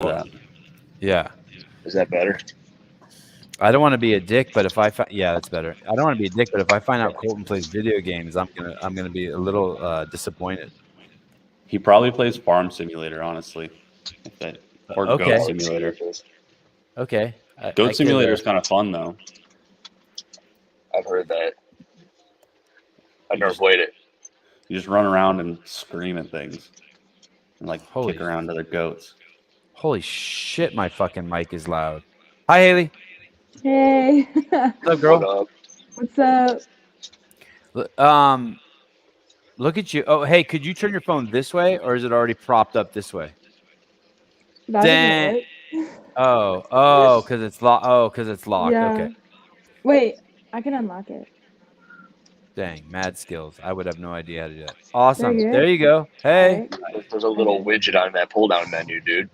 that. Yeah. Is that better? I don't want to be a dick, but if I yeah, that's better. I don't want to be a dick, but if I find out Colton plays video games, I'm gonna be a little disappointed. He probably plays Farm Simulator, honestly, or Okay. Goat Simulator. Okay. Goat Simulator is kind of fun though. I've heard that. I've never played it. You just run around and scream at things, and like Holy kick around other goats. Holy shit, my fucking mic is loud. Hi, Haley. Hey. What's up, girl? What up? What's up? Look at you. Oh, hey, could you turn your phone this way, or is it already propped up this way? That Dang. Oh, because it's locked. Oh, because it's locked. Yeah. Okay. Wait, I can unlock it. Dang, mad skills. I would have no idea how to do that. Awesome. There you go. There you go. Hey. Right. There's a little widget on that pull-down menu, dude.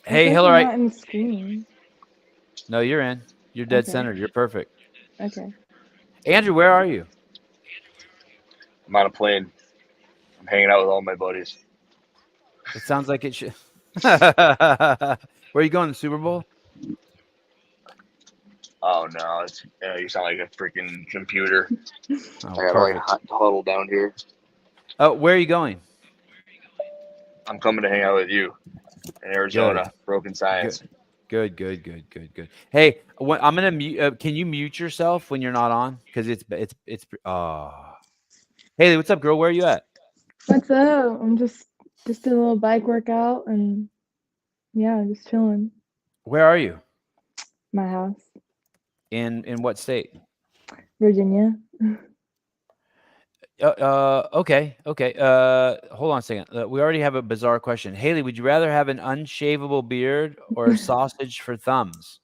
Hey, I'm Hillary. not in the screen. No, you're in. You're dead Okay. centered. You're perfect. Okay. Andrew, where are you? I'm on a plane. I'm hanging out with all my buddies. It sounds like it should. Where are you going? The Super Bowl? Oh no, you sound like a freaking computer. Oh, I gotta perfect. like huddle down here. Oh, where are you going? I'm coming to hang out with you in Arizona. Broken Science. Good. Hey, I'm gonna mute. Can you mute yourself when you're not on? Because it's. Haley, what's up, girl? Where are you at? What's up? I'm just a little bike workout and yeah, just chilling. Where are you? My house, In what state? Virginia. Okay. Hold on a second. We already have a bizarre question. Haley, would you rather have an unshavable beard or a sausage for thumbs?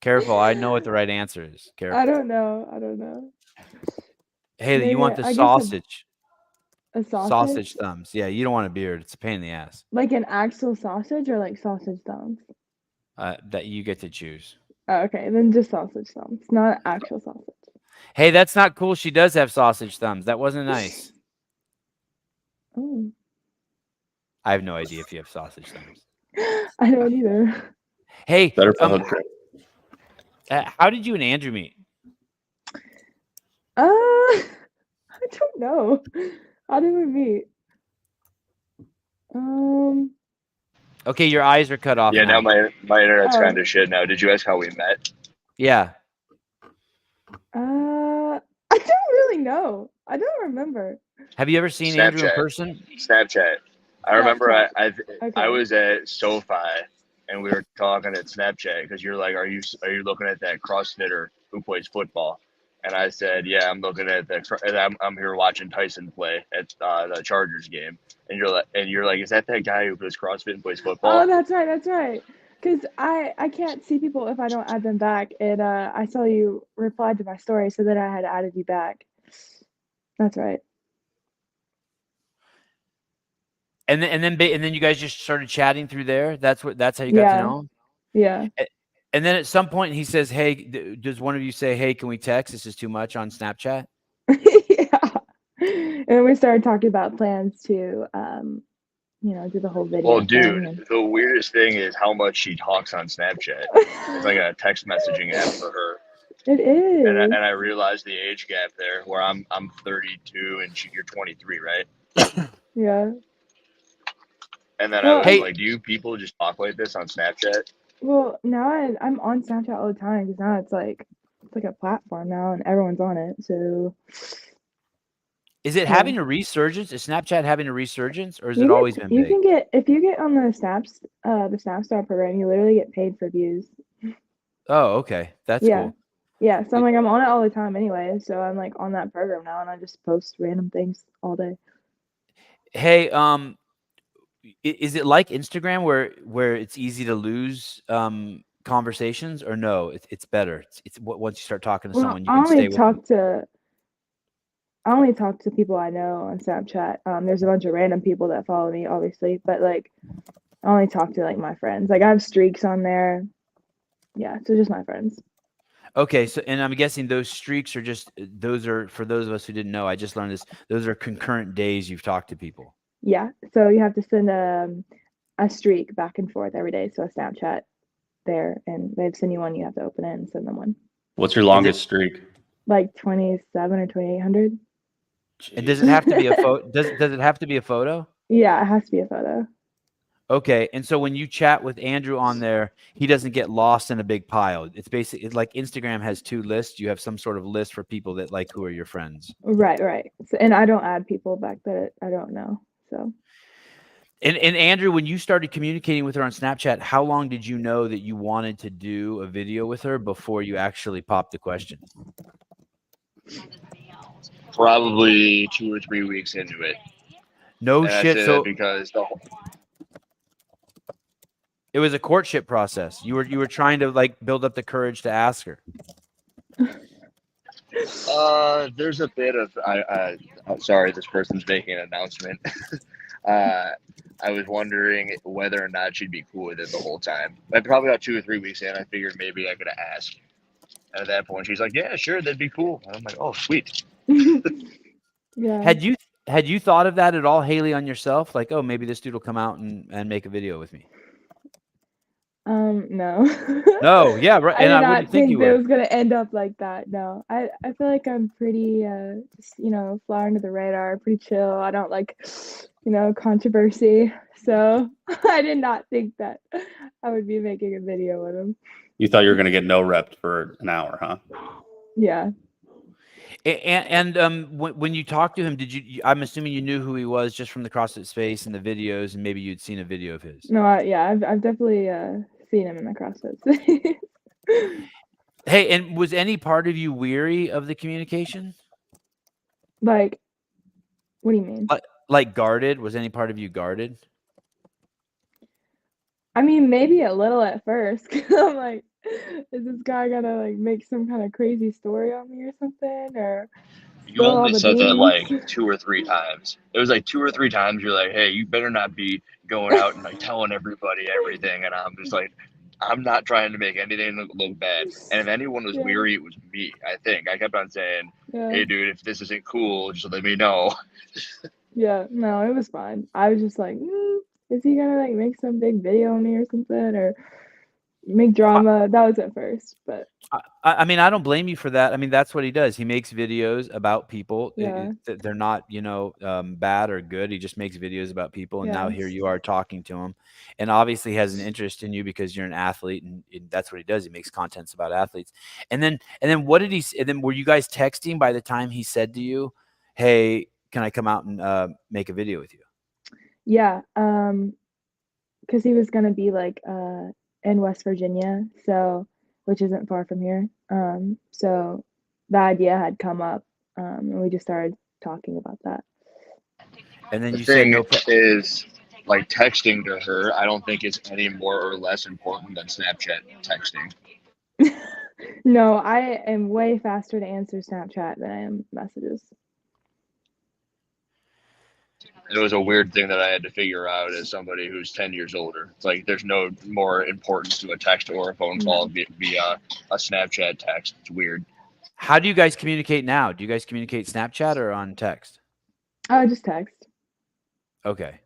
Careful, I know what the right answer is. Careful. I don't know. Haley, Maybe you want the I guess sausage. A sausage? Sausage thumbs. Yeah, you don't want a beard. It's a pain in the ass. Like an actual sausage or like sausage thumbs? That you get to choose. Oh, okay, then just sausage thumbs, not actual sausage. Hey, that's not cool. She does have sausage thumbs. That wasn't nice. Oh. I have no idea if you have sausage thumbs. I don't either. Hey, Better for hook trip. how did you and Andrew meet? I don't know. How did we meet? Okay, your eyes are cut off. Yeah, now my internet's Oh. kind of shit now. Did you ask how we met? Yeah. I don't really know. I don't remember. Have you ever seen Andrew in Snapchat. person? Snapchat. I remember I Okay. was at SoFi and we were talking at Snapchat because you're like, are you looking at that CrossFitter who plays football? And I said, yeah, I'm looking at that. I'm here watching Tyson play at the Chargers game. And you're like, is that guy who plays CrossFit and plays football? Oh, that's right. Because I can't see people if I don't add them back. And I saw you replied to my story, so then I had added you back. That's right. And then you guys just started chatting through there. That's how you got to know him. Yeah. And then at some point he says, "Hey, does one of you say, hey, can we text? This is too much on Snapchat." Yeah. And then we started talking about plans to, do the whole video. Well, thing dude, and- the weirdest thing is how much she talks on Snapchat. It's like a text messaging app for her. It is. And I realized the age gap there, where I'm 32 and you're 23, right? Yeah. And then Well, I was Hey. like, do people just talk like this on Snapchat? Well, now I'm on Snapchat all the time because now it's like a platform now and everyone's on it. So Is it Yeah. having a resurgence? Is Snapchat having a resurgence, or has it you always get, been you big? can get if you get on the Snapstar program, you literally get paid for views. Oh, okay, that's Yeah. cool. Yeah, so I'm on it all the time anyway. So I'm like on that program now, and I just post random things all day. Hey, is it like Instagram where it's easy to lose conversations, or no? It's better. It's once you start talking to Well, someone, you I can stay only with them. talk to people I know on Snapchat. There's a bunch of random people that follow me, obviously, but like I only talk to like my friends. Like I have streaks on there. Yeah, so just my friends. Okay, so and I'm guessing those streaks are just those are for those of us who didn't know. I just learned this. Those are concurrent days you've talked to people. Yeah. So you have to send a streak back and forth every day. So a Snapchat there, and they've sent you one. You have to open it and send them one. What's your longest streak? Like 27 or 2800. And does it have to be a photo? Does it have to be a photo? Yeah, it has to be a photo. Okay, and so when you chat with Andrew on there, he doesn't get lost in a big pile. It's basically like Instagram has two lists. You have some sort of list for people that like who are your friends. Right. So, and I don't add people back that I don't know. So. And Andrew, when you started communicating with her on Snapchat, how long did you know that you wanted to do a video with her before you actually popped the question? Probably 2 or 3 weeks into it. No And I shit. say So that because the whole, it was a courtship process. You were trying to like build up the courage to ask her. there's a bit of I'm sorry, this person's making an announcement. I was wondering whether or not she'd be cool with it the whole time. But probably about 2 or 3 weeks in, I figured maybe I could ask. And at that point, she's like, "Yeah, sure, that'd be cool." And I'm like, "Oh, sweet." Yeah. Had you thought of that at all, Haley, on yourself? Like, oh, maybe this dude will come out and make a video with me. No. No, yeah, right. I And did I not wouldn't think think you that it would. was gonna end up like that. No, I feel like I'm pretty, just, fly under the radar, pretty chill. I don't like, controversy. So I did not think that I would be making a video with him. You thought you were going to get no rep for an hour, huh? Yeah. And when you talked to him, did you? I'm assuming you knew who he was just from the CrossFit Space and the videos, and maybe you'd seen a video of his. No, I've definitely seen him in the CrossFit space. Hey, and was any part of you weary of the communication? Like, what do you mean? Like guarded? Was any part of you guarded? I mean, maybe a little at first. 'Cause I'm like, is this guy gonna like make some kind of crazy story on me or something? Or You spill all only the said that like beans? 2 or 3 times. It was like 2 or 3 times you're like, "Hey, you better not be going out and like telling everybody everything." And I'm just like, I'm not trying to make anything look bad. And if anyone was Yeah. weary, it was me. I think I kept on saying, Yeah. "Hey, dude, if this isn't cool, just let me know." Yeah. No, it was fine. I was just like, is he gonna like make some big video on me or something, or make drama? That was at first, but I mean, I don't blame you for that. I mean, that's what he does. He makes videos about people. Yeah. They're not, bad or good. He just makes videos about people. And now here Yes. you are talking to him, and obviously has an interest in you because you're an athlete, and that's what he does. He makes contents about athletes. And then what did he? And then were you guys texting by the time he said to you, "Hey, can I come out and make a video with you?" Yeah. Because he was gonna be like in West Virginia, so which isn't far from here. So the idea had come up, and we just started talking about that. And then The you said thing no. is, like texting to her, I don't think it's any more or less important than Snapchat texting. No, I am way faster to answer Snapchat than I am messages. It was a weird thing that I had to figure out as somebody who's 10 years older. It's like there's no more importance to a text or a phone call via a Snapchat text. It's weird. How do you guys communicate now? Do you guys communicate Snapchat or on text? Just text. Okay.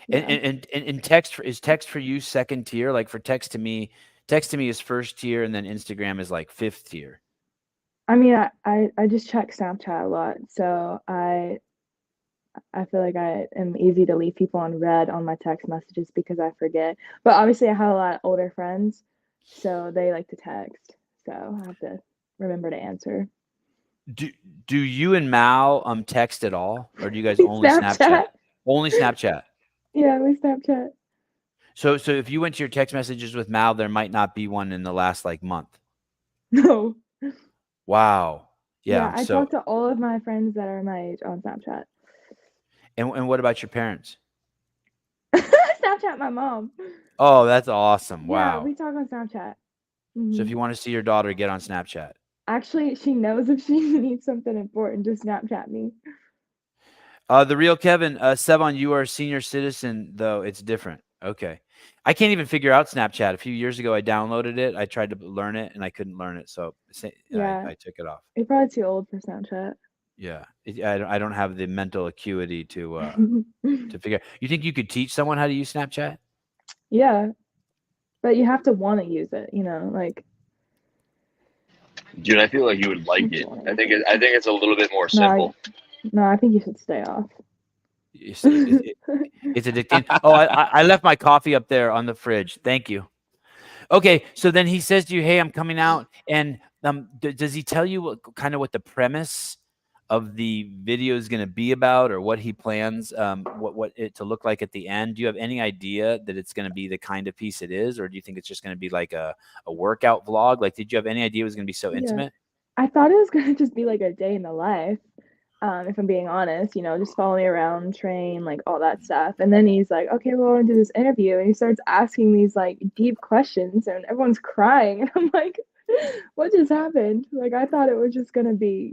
Yeah. And text is text for you second tier? Like for text to me is first tier, and then Instagram is like fifth tier. I mean, I just check Snapchat a lot, so I feel like I am easy to leave people on red on my text messages because I forget. But obviously, I have a lot of older friends, so they like to text, so I have to remember to answer. Do you and Mal text at all, or do you guys only Snapchat? Only Snapchat. Yeah, we Snapchat. So if you went to your text messages with Mal, there might not be one in the last like month. No. Wow. Yeah. I talk to all of my friends that are my age on Snapchat. And what about your parents? Snapchat my mom. Oh, that's awesome. Wow. Yeah, we talk on Snapchat. So if you want to see your daughter, get on Snapchat. Actually, she knows if she needs something important, just Snapchat me. The real Kevin, Sevan, you are a senior citizen, though it's different. Okay. I can't even figure out Snapchat. A few years ago, I downloaded it. I tried to learn it, and I couldn't learn it, so Yeah. I took it off. You're probably too old for Snapchat. Yeah, I don't have the mental acuity to figure. You think you could teach someone how to use Snapchat? Yeah, but you have to want to use it, like. Dude, I feel like you would like it. I think it's a little bit more simple. No, I think you should stay off. It's addicting. Oh, I left my coffee up there on the fridge. Thank you. Okay, so then he says to you, "Hey, I'm coming out," and does he tell you what the premise of the video is going to be about, or what he plans, what it to look like at the end? Do you have any idea that it's going to be the kind of piece it is, or do you think it's just going to be like a workout vlog? Like, did you have any idea it was going to be so intimate? I thought it was going to just be like a day in the life, if I'm being honest, just follow me around, train, like all that stuff. And then he's like, okay, well, I want to do this interview. And he starts asking these like deep questions and everyone's crying. And I'm like, what just happened? Like, I thought it was just going to be,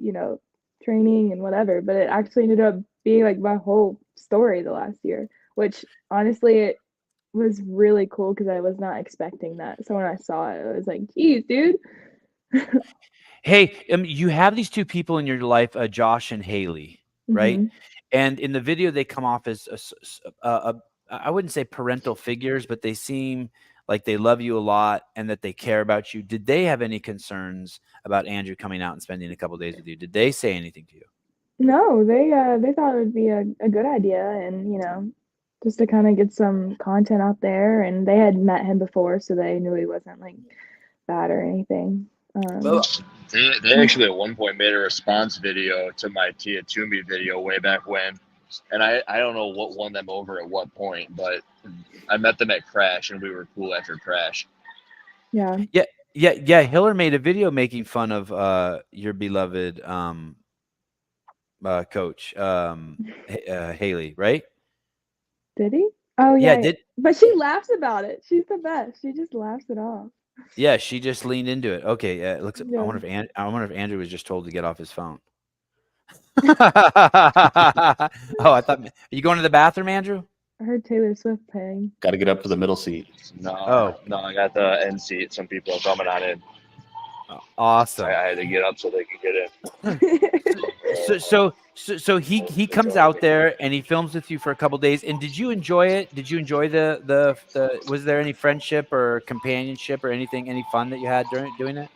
training and whatever, but it actually ended up being like my whole story the last year, which honestly, it was really cool because I was not expecting that. So when I saw it, I was like, geez, dude. Hey, you have these two people in your life, Josh and Haley, right? Mhm. And in the video, they come off as I wouldn't say parental figures, but they seem like they love you a lot and that they care about you. Did they have any concerns about Andrew coming out and spending a couple days with you? Did they say anything to you? No, they thought it would be a good idea, and just to kind of get some content out there. And they had met him before, so they knew he wasn't like bad or anything. They actually at one point made a response video to my Tia Toomey video way back when, and I don't know what won them over at what point, but I met them at Crash and we were cool after Crash. Yeah. Hiller made a video making fun of your beloved coach Haley, right? Did he? Oh yeah. Yeah, but she laughs about it. She's the best. She just laughs it off. Yeah, she just leaned into it. Okay, it looks. Yeah. I wonder if Andrew was just told to get off his phone. Oh, I thought. Are you going to the bathroom, Andrew? I heard Taylor Swift playing. Got to get up to the middle seat. No, Oh. no, I got the end seat. Some people are coming on in. Awesome. I had to get up so they could get in. So he comes out there and he films with you for a couple days. And did you enjoy it? Did you enjoy the was there any friendship or companionship or anything, any fun that you had during doing it?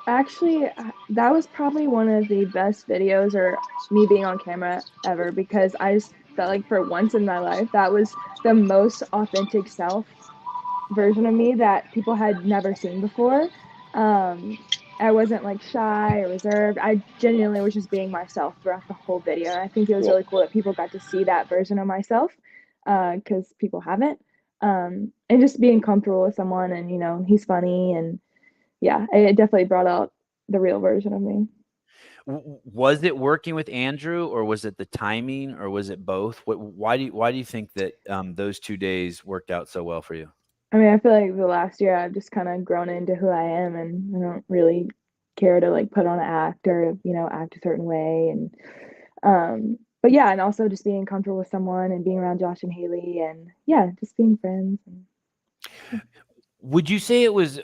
Actually, that was probably one of the best videos or me being on camera ever, because I just felt like for once in my life, that was the most authentic self version of me that people had never seen before. I wasn't like shy or reserved. I genuinely was just being myself throughout the whole video. And I think it was really cool that people got to see that version of myself, because people haven't. And just being comfortable with someone, and he's funny, and yeah, it definitely brought out the real version of me. Was it working with Andrew, or was it the timing, or was it both? Why do you think that those 2 days worked out so well for you? I mean, I feel like the last year I've just kind of grown into who I am, and I don't really care to like put on an act or act a certain way. And but yeah, and also just being comfortable with someone and being around Josh and Haley, and yeah, just being friends. Would you say it was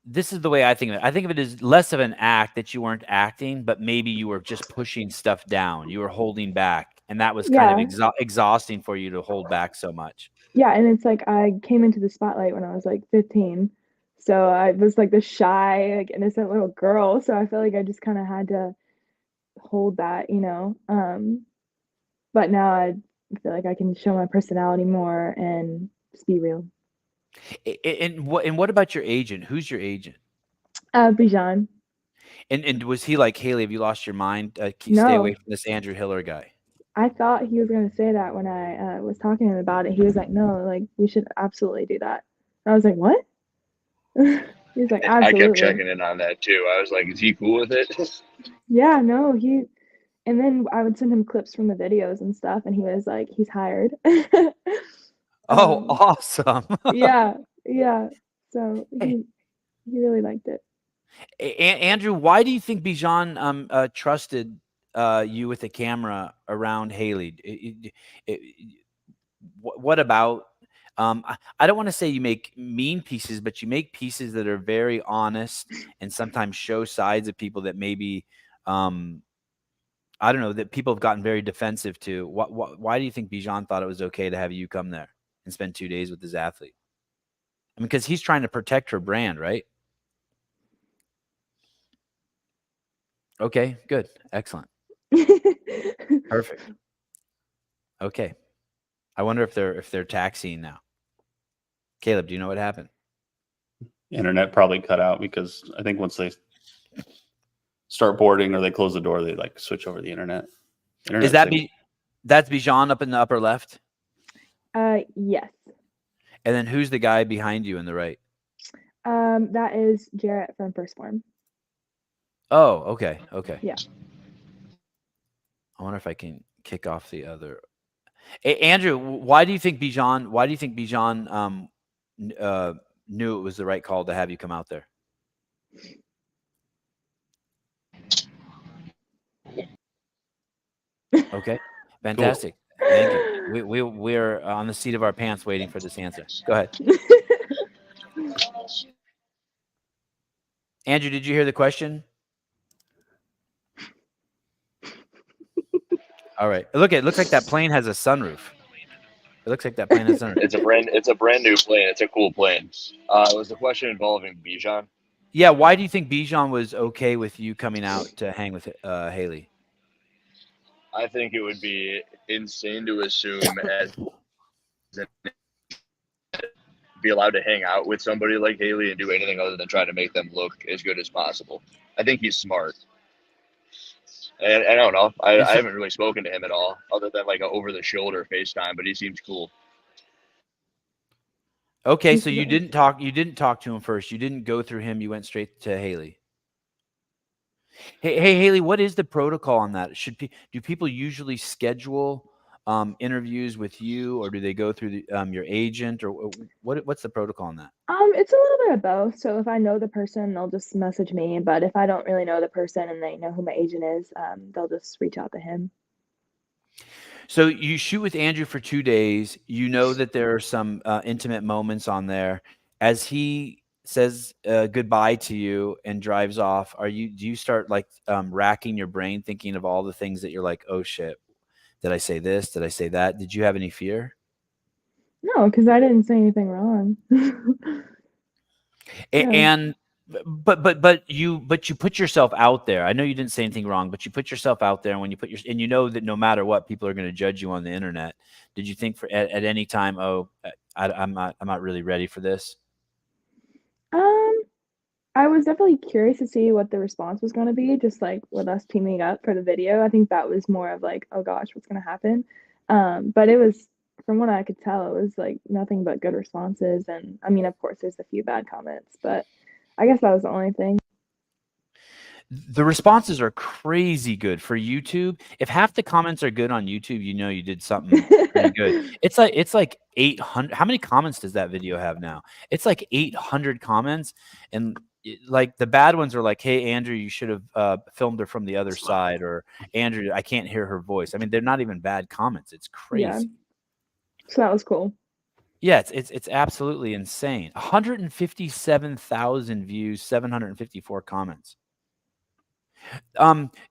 this is the way I think of it. I think of it as less of an act, that you weren't acting, but maybe you were just pushing stuff down. You were holding back, and that was kind of exhausting for you to hold back so much. Yeah, and it's like I came into the spotlight when I was like 15. So I was like the shy, like innocent little girl. So I feel like I just kind of had to hold that, but now I feel like I can show my personality more and just be real. And what about your agent? Who's your agent? Bijan. And was he like, Haley, have you lost your mind? Stay No. away from this Andrew Hiller guy. I thought he was going to say that when I was talking to him about it. He was like, no, like we should absolutely do that. And I was like, what? He was like, absolutely. I kept checking in on that too. I was like, is he cool with it? Yeah, no, and then I would send him clips from the videos and stuff, and he was like, he's hired. Oh, awesome. Yeah. So he really liked it. Andrew, why do you think Bijan trusted you with the camera around Haley? What about I don't want to say you make mean pieces, but you make pieces that are very honest and sometimes show sides of people that maybe, I don't know, that people have gotten very defensive to. Why do you think Bijan thought it was okay to have you come there and spend 2 days with his athlete? I mean, because he's trying to protect her brand, right? Okay, good. Excellent. Perfect. Okay. I wonder if they're taxiing now. Caleb, do you know what happened? Internet probably cut out because I think once they start boarding or they close the door, they like switch over the internet. Is that that's Bijan up in the upper left? Yes. And then who's the guy behind you in the right? That is Jarrett from First Form. Oh, okay. Okay. Yeah. I wonder if I can kick off the other. Andrew, why do you think Bijan knew it was the right call to have you come out there? Okay. Fantastic. Cool. Thank you. We're on the seat of our pants waiting for this answer. Go ahead. Andrew, did you hear the question? All right. Look, it looks like that plane has a sunroof. It looks like that plane has a sunroof. It's a brand new plane. It's a cool plane. Was the question involving Bijan? Yeah. Why do you think Bijan was okay with you coming out to hang with Haley? I think it would be insane to assume be allowed to hang out with somebody like Haley and do anything other than try to make them look as good as possible. I think he's smart. And I don't know. I haven't really spoken to him at all, other than like an over-the-shoulder FaceTime. But he seems cool. Okay, so you didn't talk to him first. You didn't go through him. You went straight to Haley. Hey, Haley, what is the protocol on that? Do people usually schedule interviews with you, or do they go through your agent, or what's the protocol on that? It's a little bit of both. So if I know the person, they'll just message me. But if I don't really know the person and they know who my agent is, they'll just reach out to him. So you shoot with Andrew for 2 days. You know that there are some intimate moments on there. As he says goodbye to you and drives off, do you start like racking your brain, thinking of all the things that you're like, oh shit, did I say this? Did I say that? Did you have any fear? No, because I didn't say anything wrong. And but you put yourself out there. I know you didn't say anything wrong, but you put yourself out there, and when you and you know that no matter what, people are going to judge you on the internet. Did you think at any time, oh, I'm not really ready for this? I was definitely curious to see what the response was going to be, just like with us teaming up for the video. I think that was more of like, oh gosh, what's going to happen? But it was, from what I could tell, it was like nothing but good responses. And I mean, of course, there's a few bad comments, but I guess that was the only thing. The responses are crazy good for YouTube. If half the comments are good on YouTube, you know you did something pretty good. It's like 800. How many comments does that video have now? It's like 800 comments, and like the bad ones are like, "Hey Andrew, you should have filmed her from the other side," or "Andrew, I can't hear her voice." I mean, they're not even bad comments. It's crazy. Yeah. So that was cool. Yeah, it's absolutely insane. 157,000 views, 754 comments.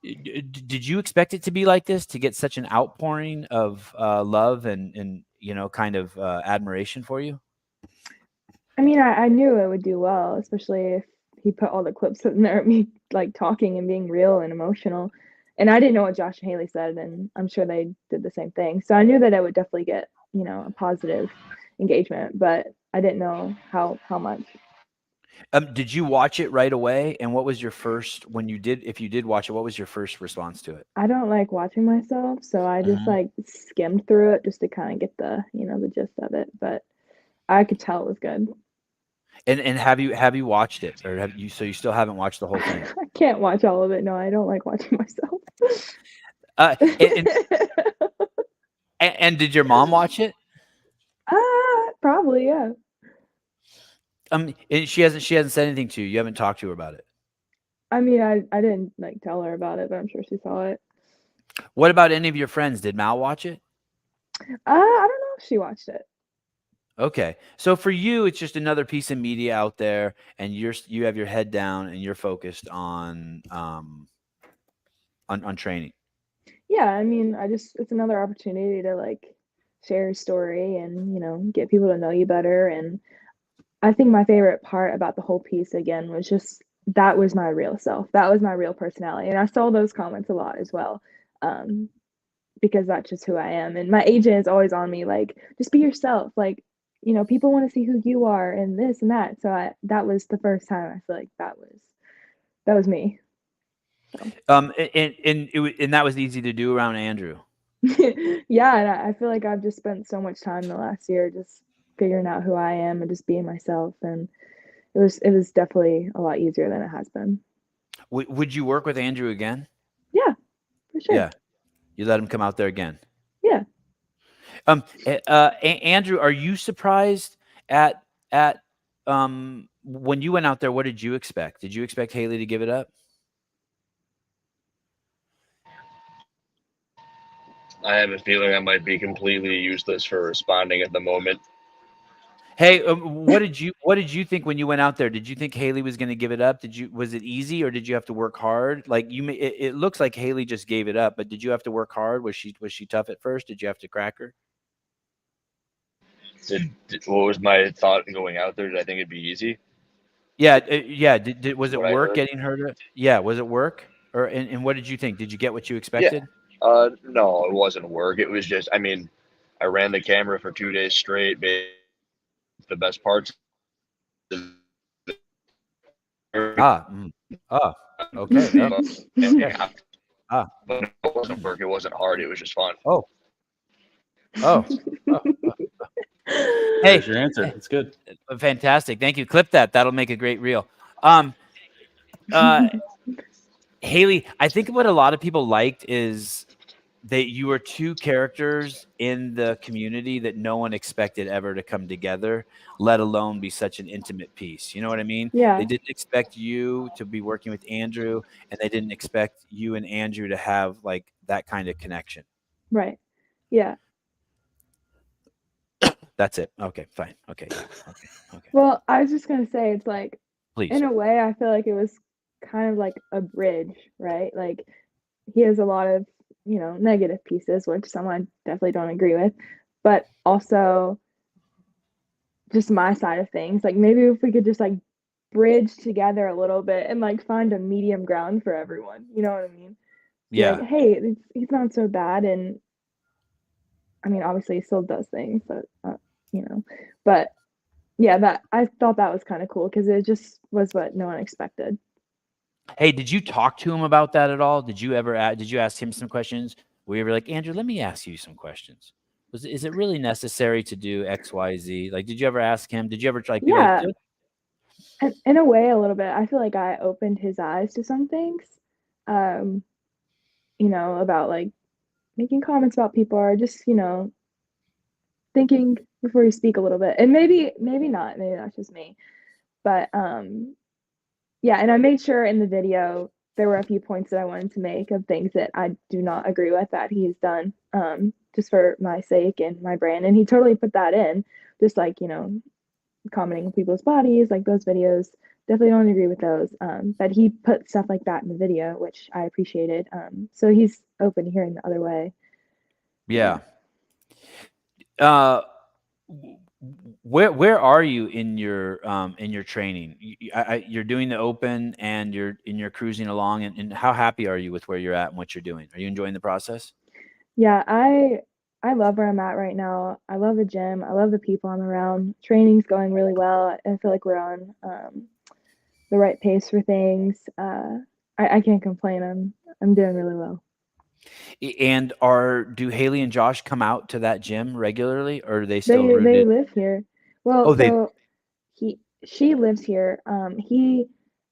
Did you expect it to be like this, to get such an outpouring of love and kind of admiration for you? I mean, I knew it would do well, especially if he put all the clips in there of me like talking and being real and emotional. And I didn't know what Josh and Haley said, and I'm sure they did the same thing. So I knew that it would definitely get, a positive engagement, but I didn't know how much. Did you watch it right away? And what was your first, if you did watch it, what was your first response to it? I don't like watching myself, so I just like skimmed through it just to kind of get the, the gist of it. But I could tell it was good. And have you watched it, or so you still haven't watched the whole thing? I can't watch all of it. No, I don't like watching myself. And did your mom watch it? Probably, yeah. And she hasn't said anything to you. You haven't talked to her about it. I mean, I didn't like tell her about it, but I'm sure she saw it. What about any of your friends? Did Mal watch it? I don't know if she watched it. Okay. So for you, it's just another piece of media out there, and you have your head down and you're focused on training. Yeah, I mean, it's another opportunity to like share your story and, get people to know you better. And I think my favorite part about the whole piece again was just that was my real self. That was my real personality. And I saw those comments a lot as well. Because that's just who I am. And my agent is always on me, like, just be yourself. Like, people want to see who you are and this and that. So that was the first time I feel like that was me. So. And that was easy to do around Andrew. Yeah, and I feel like I've just spent so much time the last year just figuring out who I am and just being myself, and it was definitely a lot easier than it has been. Would you work with Andrew again? Yeah, for sure. Yeah, you let him come out there again. Yeah. Andrew, are you surprised at when you went out there? What did you expect? Did you expect Haley to give it up? I have a feeling I might be completely useless for responding at the moment. Hey, what did you think when you went out there? Did you think Haley was going to give it up? Was it easy, or did you have to work hard? Like it looks like Haley just gave it up, but did you have to work hard? Was she tough at first? Did you have to crack her? What was my thought going out there? Did I think it'd be easy? Yeah, yeah. Was it What I work heard? getting her to? Yeah, was it work? And what did you think? Did you get what you expected? No, it wasn't work. It was just, I mean, I ran the camera for 2 days straight. The best parts. Okay. But it wasn't work. It wasn't hard. It was just fun. Oh. Hey, There's your answer. It's good. Fantastic. Thank you. Clip that. That'll make a great reel. Haley, I think what a lot of people liked is that you were two characters in the community that no one expected ever to come together, let alone be such an intimate piece. You know what I mean? Yeah. They didn't expect you to be working with Andrew, and they didn't expect you and Andrew to have like that kind of connection. Right. Yeah. That's it. Okay, fine. Okay. Yeah. Okay. Well, I was just gonna say, it's like, Please. in a way, I feel like it was kind of like a bridge, right? Like, he has a lot of, negative pieces, which some I definitely don't agree with, but also just my side of things. Like, maybe if we could just like bridge together a little bit and like find a medium ground for everyone. You know what I mean? Be Yeah. like, hey, he's not so bad, and I mean, obviously, he still does things, but but yeah, that I thought that was kind of cool because it just was what no one expected. Hey, did you talk to him about that at all? Did you ask him some questions? Were you ever like, Andrew, let me ask you some questions? Is it really necessary to do X, Y, Z? Like, did you ever ask him? Did you ever like be Yeah. like, And in a way, a little bit. I feel like I opened his eyes to some things, about like making comments about people or just, thinking before you speak a little bit. And maybe not, maybe that's just me. But yeah, and I made sure in the video there were a few points that I wanted to make of things that I do not agree with that he's done, just for my sake and my brand. And he totally put that in, just like, commenting on people's bodies, like those videos. Definitely don't agree with those. But he put stuff like that in the video, which I appreciated. So he's open to hearing the other way. yeah. Where are you in your training? You're doing the open and you're cruising along, and how happy are you with where you're at and what you're doing? Are you enjoying the process? Yeah, I love where I'm at right now. I love the gym. I love the people I'm around. Training's going really well. I feel like we're on the right pace for things. I can't complain. I'm doing really well. And do Haley and Josh come out to that gym regularly, or are they still They rooted? live here. Well, so she lives here. He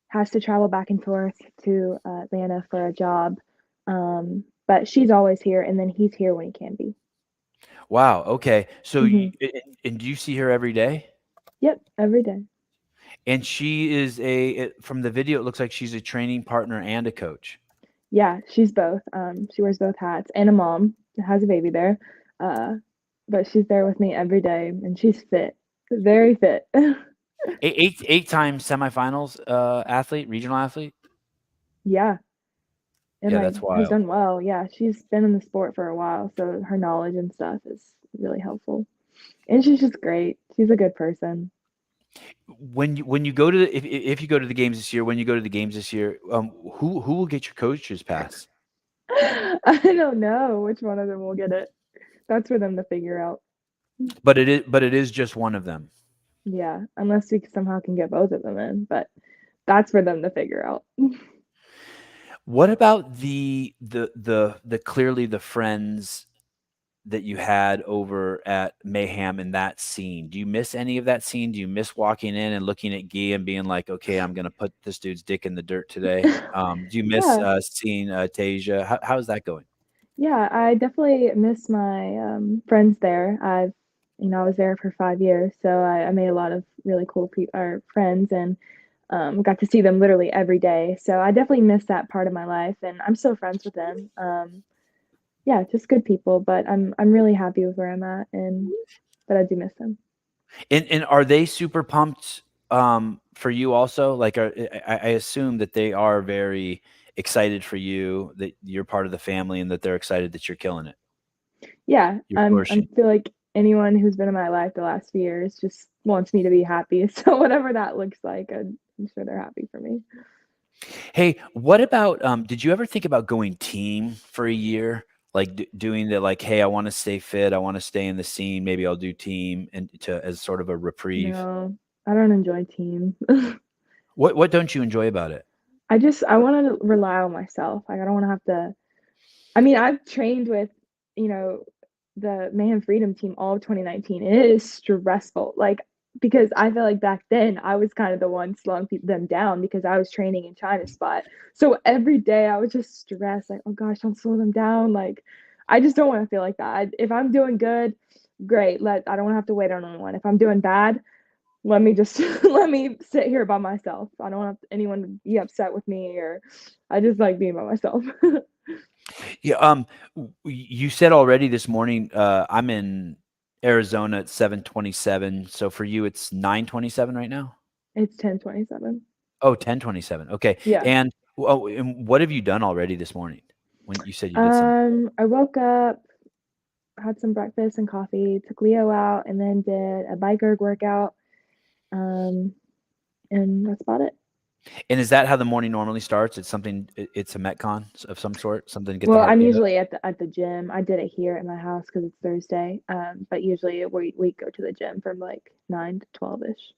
has to travel back and forth to Atlanta for a job. But she's always here, and then he's here when he can be. Wow. Okay. So, Mm-hmm. do you see her every day? Yep, every day. And she is from the video, it looks like she's a training partner and a coach. Yeah, she's both. She wears both hats, and a mom that has a baby there. but she's there with me every day, and she's fit, very fit. Eight-time semifinals athlete, regional athlete. Yeah, and Yeah, like that's has wild. done well. Yeah, she's been in the sport for a while, so her knowledge and stuff is really helpful. And she's just great. She's a good person. When you go to if you go to the games this year, who will get your coach's pass? I don't know which one of them will get it. That's for them to figure out. But it is just one of them. Yeah, unless we somehow can get both of them in, but that's for them to figure out. What about the clearly the friends that you had over at Mayhem in that scene? Do you miss any of that scene? Do you miss walking in and looking at Guy and being like, okay, I'm gonna put this dude's dick in the dirt today? Do you miss Yeah, seeing Tasia? How's that going? yeah, I definitely miss my friends there. I was there for 5 years, so I made a lot of really cool friends, and got to see them literally every day. So I definitely miss that part of my life, and I'm still friends with them. Yeah, just good people, but I'm really happy with where I'm at, and but I do miss them. And are they super pumped for you also? Like, I assume that they are very excited for you, that you're part of the family, and that they're excited that you're killing it. Yeah, You're I flourishing. feel like anyone who's been in my life the last few years just wants me to be happy. So whatever that looks like, I'm sure they're happy for me. Hey, what about did you ever think about going team for a year? Like doing the like, hey, I want to stay fit, I want to stay in the scene, maybe I'll do team and to as sort of a reprieve. No, I don't enjoy teams. What don't you enjoy about it? I want to rely on myself. Like I don't want to have to. I mean, I've trained with, you know, the Mayhem Freedom team all of 2019. It is stressful. Like because I feel like back then I was kind of the one slowing them down because I was training in China spot. So every day I was just stressed, like, oh gosh, don't slow them down. Like I just don't want to feel like that. If I'm doing good, great. I don't want to have to wait on anyone. If I'm doing bad, let me just let me sit here by myself. I don't want anyone to be upset with me, or I just like being by myself. Yeah, you said already this morning, I'm in Arizona at 7:27. So for you it's 9:27 right now? It's 10:27. Oh, 10:27. Okay. Yeah. And what have you done already this morning? When you said you did some I woke up, had some breakfast and coffee, took Leo out, and then did a bike erg workout. And that's about it. And is that how the morning normally starts? It's a Metcon of some sort, something to get the Well, I'm heartbeat up? usually at the gym. I did it here at my house because it's Thursday. But usually we go to the gym from like 9 to 12ish,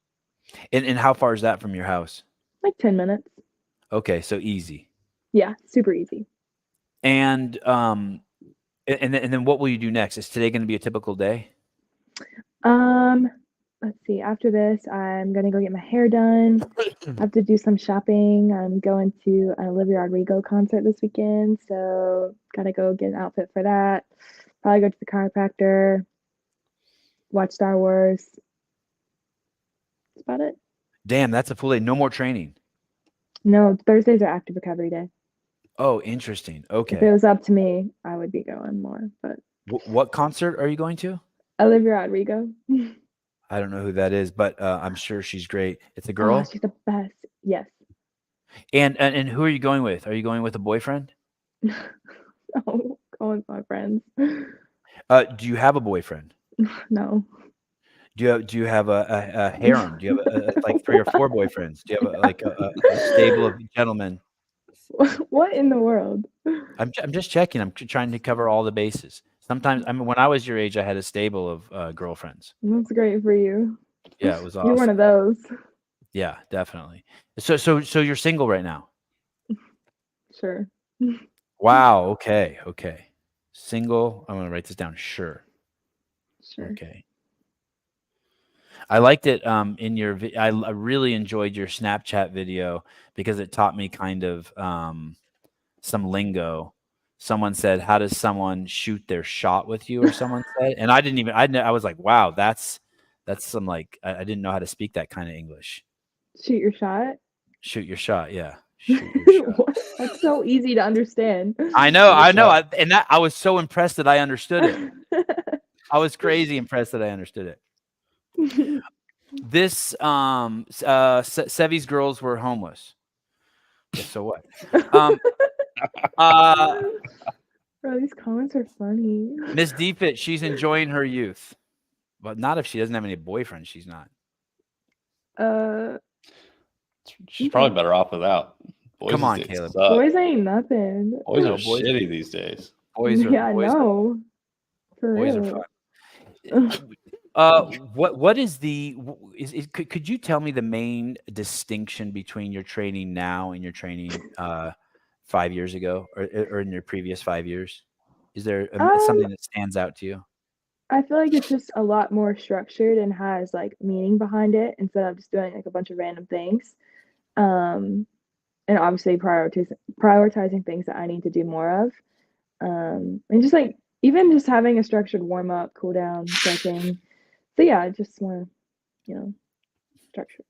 And how far is that from your house? like 10 minutes. Okay, so easy. Yeah, super easy. And then what will you do next? Is today going to be a typical day? Let's see. After this, I'm gonna go get my hair done. I have to do some shopping. I'm going to an Olivia Rodrigo concert this weekend, so gotta go get an outfit for that. Probably go to the chiropractor, watch Star Wars. That's about it. Damn, that's a full day. No more training. No, Thursdays are active recovery day. Oh, interesting. If it Okay. was up to me, I would be going more, but What concert are you going to? Olivia Rodrigo. I don't know who that is, but I'm sure she's great. It's a Oh, girl. she's the best. Yes. And who are you going with? Are you going with a boyfriend? Oh, go with my friends. Do you have a boyfriend? No. Do you have a harem? Do you have like 3 or 4 boyfriends? Do you have a stable of gentlemen? What in the world? I'm just checking. I'm trying to cover all the bases. Sometimes, I mean, when I was your age, I had a stable of girlfriends. That's great for you. Yeah, it was You're one awesome. of those. Yeah, definitely. So you're single right now? Sure. Wow. Okay. Single. I'm gonna write this down. Sure. Sure. Okay. I liked it in your I really enjoyed your Snapchat video because it taught me kind of some lingo. Someone said, "How does someone shoot their shot with you?" or someone said, and I was like, "Wow, that's some like I didn't know how to speak that kind of English." Shoot your shot. Shoot your shot, yeah. Shoot your shot. What? That's so easy to understand. I know. Shoot your shot. And that I was so impressed that I understood it. I was crazy impressed that I understood it. This Sevy's girls were homeless. Yeah, so what? Bro, these comments are funny. Miss DFIT, she's enjoying her youth. But not if she doesn't have any boyfriend, she's not. She's probably better off without. Boys Come these on, days Caleb. suck. Boys ain't nothing. Boys No, are boys- shitty these days. Boys are Yeah, I boys are- know. For Boys real. are fun. What is the could you tell me the main distinction between your training now and your training 5 years ago or in your previous 5 years? Is there something that stands out to you? I feel like it's just a lot more structured and has like meaning behind it instead of just doing like a bunch of random things. And obviously prioritizing things that I need to do more of. And just like even just having a structured warm up, cool down, stretching. So yeah, I just want to, structure.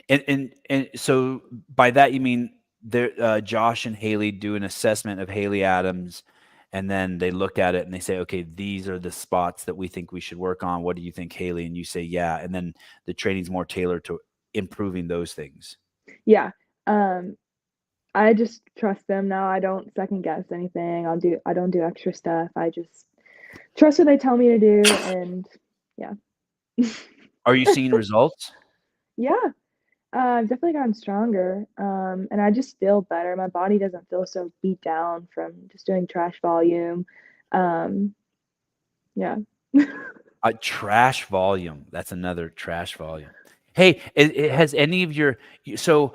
And so by that you mean there Josh and Haley do an assessment of Haley Adams, and then they look at it and they say, okay, these are the spots that we think we should work on. What do you think, Haley? And you say, yeah. And then the training's more tailored to improving those things. Yeah. I just trust them now. I don't second guess anything. I don't do extra stuff. I just trust what they tell me to do, and yeah. Are you seeing results? Yeah. I've definitely gotten stronger. And I just feel better. My body doesn't feel so beat down from just doing trash volume. Yeah. Trash volume. That's another trash volume. Hey, it has any of your so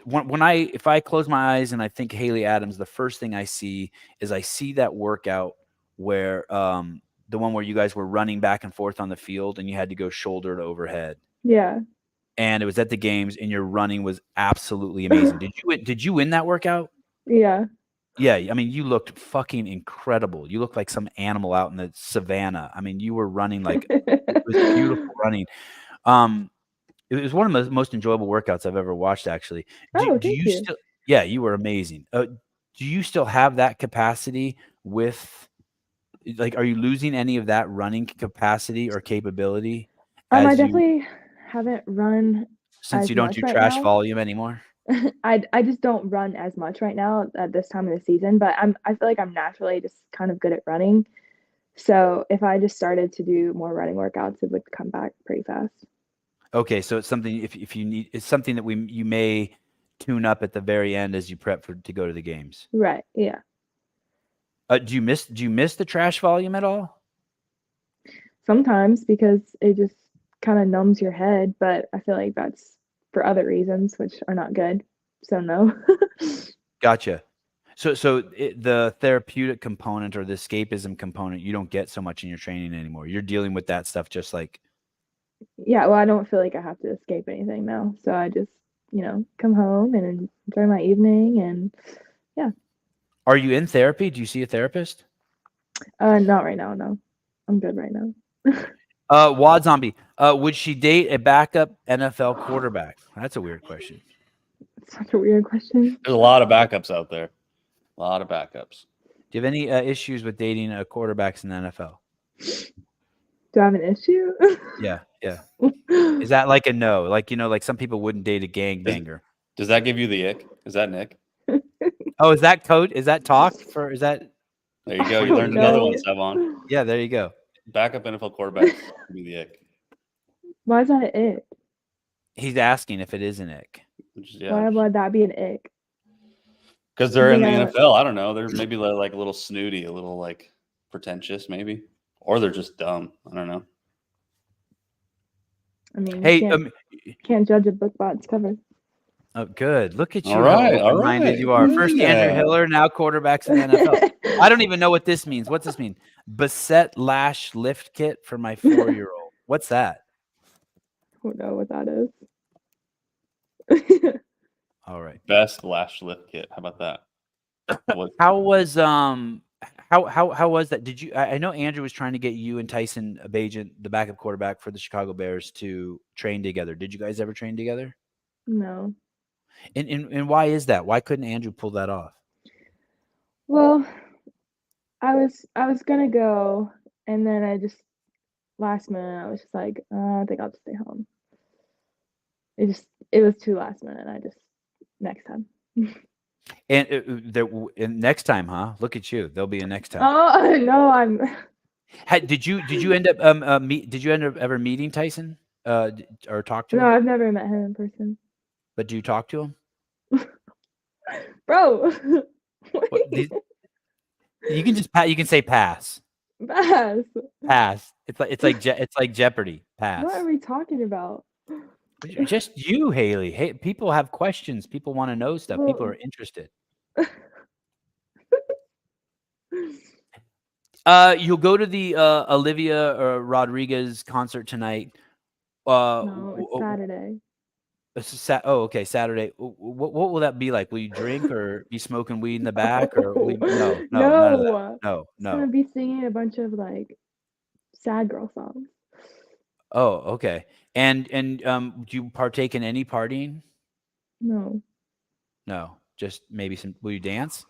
if I close my eyes and I think Haley Adams, the first thing I see that workout where the one where you guys were running back and forth on the field and you had to go shoulder to overhead. Yeah. And it was at the games and your running was absolutely amazing. Did you win that workout? Yeah. Yeah, I mean, you looked fucking incredible. You looked like some animal out in the savannah. I mean, you were running like it was beautiful running. It was one of the most enjoyable workouts I've ever watched, actually. Oh, do thank you you. still? Yeah, you were amazing. Do you still have that capacity with? Like, are you losing any of that running capacity or capability? I as you definitely haven't run since as you don't much do right trash now. volume anymore? I just don't run as much right now at this time of the season, but I feel like I'm naturally just kind of good at running. So if I just started to do more running workouts, it would come back pretty fast. Okay, so it's something if you need, it's something that you may tune up at the very end as you prep to go to the games. Right. Yeah. Do you miss the trash volume at all? Sometimes because it just kind of numbs your head, but I feel like that's for other reasons which are not good. So no. Gotcha. So the therapeutic component or the escapism component, you don't get so much in your training anymore. You're dealing with that stuff just like. Yeah, well, I don't feel like I have to escape anything now. So I just, come home and enjoy my evening and yeah. Are you in therapy? Do you see a therapist? Not right now, no. I'm good right now. Wad Zombie, would she date a backup NFL quarterback? That's a weird question. Such a weird question. There's a lot of backups out there. A lot of backups. Do you have any issues with dating quarterbacks in the NFL? Do I have an issue? Yeah. Is that like a no? Like, like some people wouldn't date a gangbanger. Does that give you the ick? Is that Nick? Oh, is that code? Is that talk for? Is that? There you go. You learned another one, Sevan. Yeah, there you go. Backup NFL quarterback give me the ick. Why is that an ick? He's asking if it is an ick. Why would that be an ick? Because they're in the Yeah. NFL. I don't know. They're maybe like a little snooty, a little like pretentious, maybe, or they're just dumb. I don't know. I mean, Hey, can't judge a book by its cover. Oh, good. Look at you. All right, How open-minded you are. First Andrew Hiller, now quarterbacks in the NFL. I don't even know what this means. What's this mean? Bassett Lash Lift Kit for my 4-year-old. What's that? I don't know what that is. All right. Best lash lift kit. How about that? How was how was that? Did you? I know Andrew was trying to get you and Tyson Bagent, the backup quarterback for the Chicago Bears, to train together. Did you guys ever train together? No. And why is that? Why couldn't Andrew pull that off? Well, I was gonna go And then I just last minute I was just like, I think I'll just stay home. It was too last minute. I just next time. And next time, huh? Look at you. There'll be a next time. Oh no, I'm. Did you end up did you end up ever meeting Tyson or talk to No, him? I've never met him in person. But do you talk to him? Bro, you can just you can say pass. Bass. Pass. It's like Jeopardy. Pass. What are we talking about? Just you, Haley. Hey, people have questions. People want to know stuff. People Well- are interested. You'll go to the Olivia Rodriguez concert tonight. No, it's Saturday. Okay, Saturday. What will that be like? Will you drink or be smoking weed in the back, or no, none of that. No, It's gonna be singing a bunch of like sad girl songs. Oh, okay. And do you partake in any partying? No, No, just maybe some. Will you dance?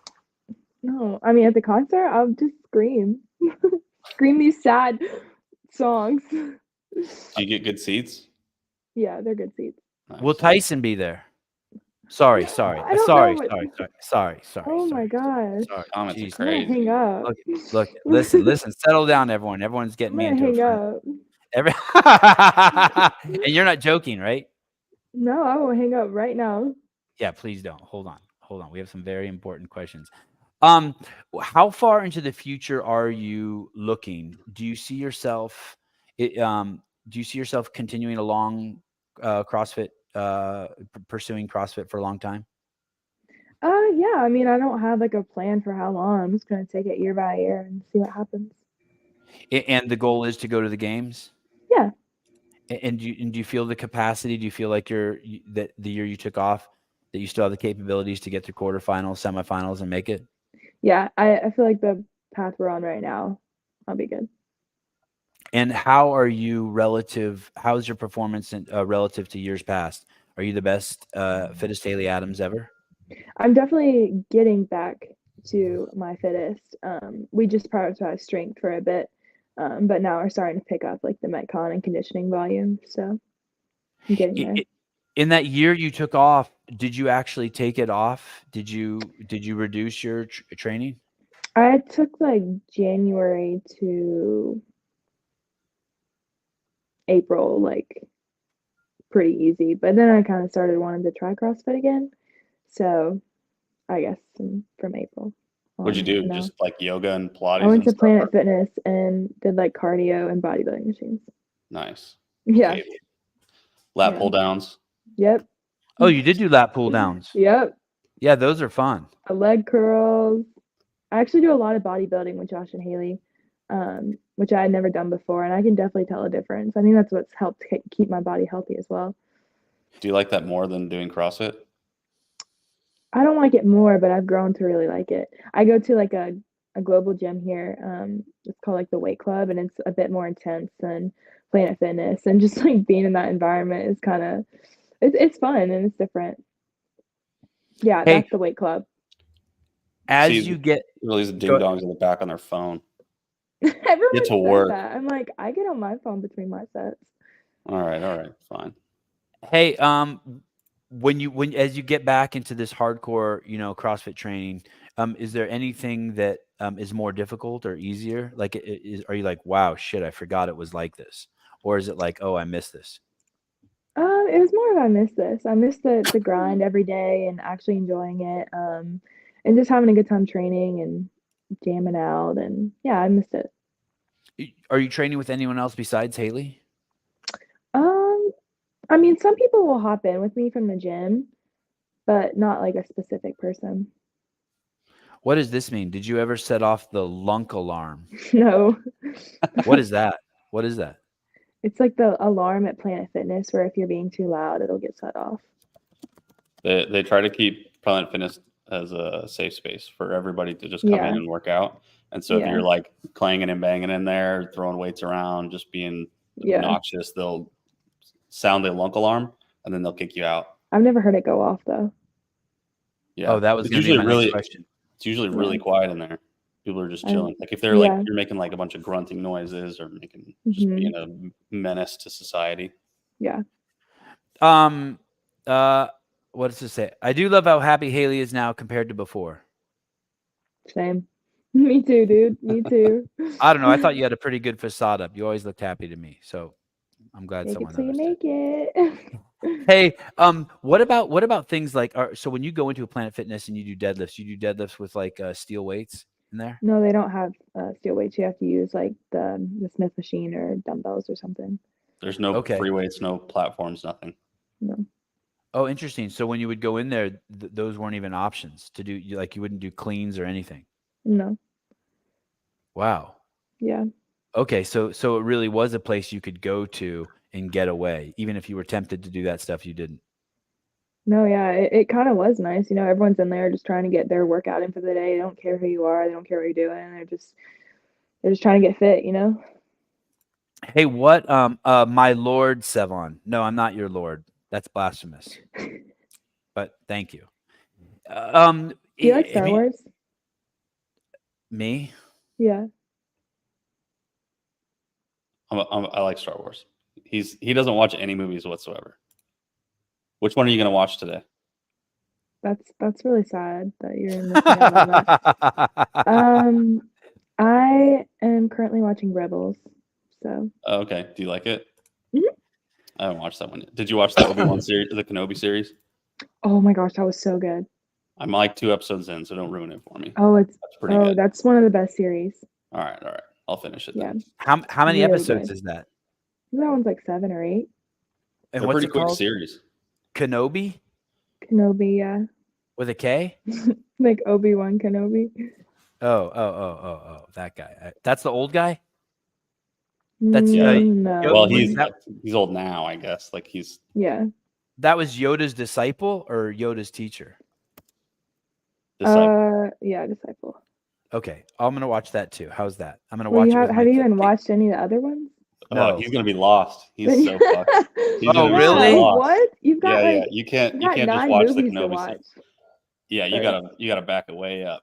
no. I mean, at the concert, I'll just scream, scream these sad songs. Do you get good seats? Yeah, they're good seats. Nice. Will Tyson be there? Sorry. I don't know Sorry. Oh my gosh. Sorry. Comments Jeez. are I'm gonna crazy. hang up. Look, listen, settle down, everyone. Everyone's getting I'm me gonna into hang a friend. up. And you're not joking, right? No, I will hang up right now. Yeah, please don't. Hold on. We have some very important questions. How far into the future are you looking? Do you see yourself continuing along CrossFit, pursuing CrossFit for a long time? Yeah, I mean, I don't have like a plan for how long. I'm just gonna take it year by year and see what happens. And the goal is to go to the games? Yeah. And do you feel the capacity? Do you feel like that the year you took off, that you still have the capabilities to get to quarterfinals, semifinals, and make it? Yeah, I feel like the path we're on right now, I'll be good. And how are you how's your performance relative to years past? Are you the best, fittest Haley Adams ever? I'm definitely getting back to my fittest. We just prioritized strength for a bit, but now we're starting to pick up like the Metcon and conditioning volume. So I'm getting there. In that year you took off, did you actually take it off? Did you reduce your training? I took like January to April, like pretty easy, but then I kind of started wanting to try CrossFit again. So I guess from April. What'd you do? you know. Just like yoga and Pilates? I went and to stuff? Planet Fitness and did like cardio and bodybuilding machines. Nice. Yeah. Okay. Lat Yeah. pull downs. Yep. Oh, you did do lat pull downs. Yep. Yeah, those are fun. Leg curls. I actually do a lot of bodybuilding with Josh and Haley, which I had never done before, and I can definitely tell a difference. I think that's what's helped keep my body healthy as well. Do you like that more than doing CrossFit? I don't like it more, but I've grown to really like it. I go to like a global gym here. It's called like the Weight Club, and it's a bit more intense than Planet Fitness. And just like being in that environment is kind of it's fun and it's different. Yeah, Hey, that's the Weight Club. As See, you get All these ding dongs in the back on their phone. Everyone Get to says work. that. I'm like, I get on my phone between my sets. All right, fine. Hey, when as you get back into this hardcore, CrossFit training, is there anything that is more difficult or easier? Like, are you like, wow, shit, I forgot it was like this, or is it like, oh, I missed this? It was more of I miss this. I miss the grind every day and actually enjoying it. And just having a good time training and jamming out. And yeah, I missed it. Are you training with anyone else besides Haley? I mean, some people will hop in with me from the gym, but not like a specific person. What does this mean? Did you ever set off the lunk alarm? No. What is that? What is that? It's like the alarm at Planet Fitness where if you're being too loud, it'll get set off. They try to keep Planet Fitness as a safe space for everybody to just come in and work out. And so if you're like clanging and banging in there, throwing weights around, just being obnoxious, they'll sound the lunk alarm and then they'll kick you out. I've never heard it go off though. Yeah. Oh, that was it's usually usually my next question. It's usually really quiet in there. People are just chilling. Like if they're like you're making like a bunch of grunting noises or making just being a menace to society. Yeah. What does it say? I do love how happy Haley is now compared to before. Same. Me too, dude. Me too. I don't know. I thought you had a pretty good facade up. You always looked happy to me. So I'm glad someone noticed. Make it. Hey, what about things like so when you go into a Planet Fitness and you do deadlifts with like steel weights in there? No, they don't have steel weights. You have to use like the Smith machine or dumbbells or something. There's no free weights, no platforms, nothing. No. Oh, interesting. So when you would go in there, those weren't even options to do. Like you wouldn't do cleans or anything. No. Wow. Yeah. Okay, so it really was a place you could go to and get away, even if you were tempted to do that stuff, you didn't. No, yeah, it kind of was nice. You know, everyone's in there just trying to get their workout in for the day. They don't care who you are. They don't care what you're doing. They're just trying to get fit, you know? Hey, what, my Lord Sevan. No, I'm not your Lord. That's blasphemous. But thank you. Do you like Star Wars? Me? Yeah. I like Star Wars. He doesn't watch any movies whatsoever. Which one are you going to watch today? That's really sad that you're missing out on that. I am currently watching Rebels. So. Okay. Do you like it? Mm-hmm. I haven't watched that one yet. Did you watch the Obi-Wan series, the Kenobi series? Oh my gosh, that was so good. I'm like 2 episodes in, so don't ruin it for me. Oh, that's pretty good. That's one of the best series. All right. I'll finish it then. How many really episodes good. Is that? That one's like 7 or 8. And They're what's pretty it quick called? series. Kenobi? Kenobi, yeah. With a K? Like Obi-Wan Kenobi. Oh, that guy. That's the old guy? That's no. Well, he's old now, I guess. Like he's That was Yoda's disciple or Yoda's teacher? Disciple. Yeah, disciple. Okay, I'm gonna watch that too. How's that? I'm gonna watch it. Have you even watched any of the other ones? No, he's gonna be lost. He's so fucked. Oh, really? What? You've got You can't just watch the Kenobi series. Yeah, you gotta back it way up.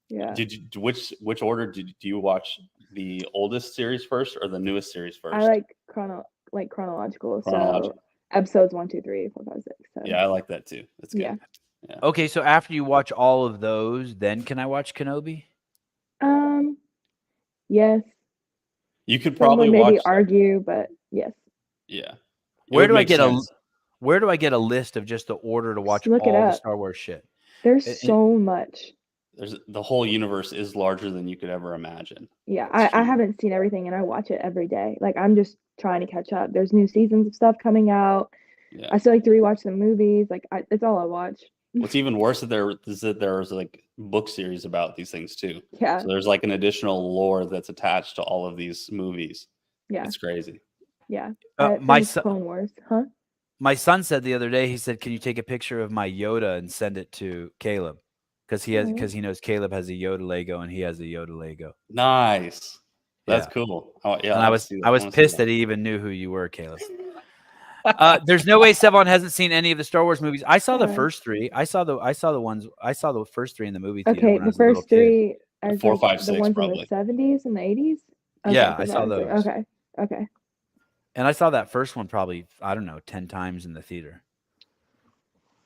Yeah. Which order do you watch? The oldest series first or the newest series first? I like chronological. So episodes 1, 2, 3, 4, 5, 6. 7. Yeah, I like that too. That's good. Yeah. Okay, so after you watch all of those, then can I watch Kenobi? Yes. You could probably maybe watch argue, but yes. Yeah. Where do I get a list of just the order to watch all the Star Wars shit? There's so much. The whole universe is larger than you could ever imagine. Yeah, I haven't seen everything, and I watch it every day. Like I'm just trying to catch up. There's new seasons of stuff coming out. Yeah. I still like to rewatch the movies. Like it's all I watch. What's even worse is that there's like book series about these things too. Yeah. So there's like an additional lore that's attached to all of these movies. Yeah. It's crazy. Yeah. My son, Clone Wars, huh? My son said the other day, he said, "Can you take a picture of my Yoda and send it to Caleb?" Because he knows Caleb has a Yoda Lego and he has a Yoda Lego. Nice. That's cool. Oh, yeah. And I was pissed that he even knew who you were, Caleb. There's no way Sevan hasn't seen any of the Star Wars movies. I saw the first 3. I saw the first 3 in the movie theater. Okay, the first 3 as 4, 5, 6, the ones probably. in the 70s and the 80s. Okay, yeah, I saw those. Okay. And I saw that first one probably, I don't know, 10 times in the theater.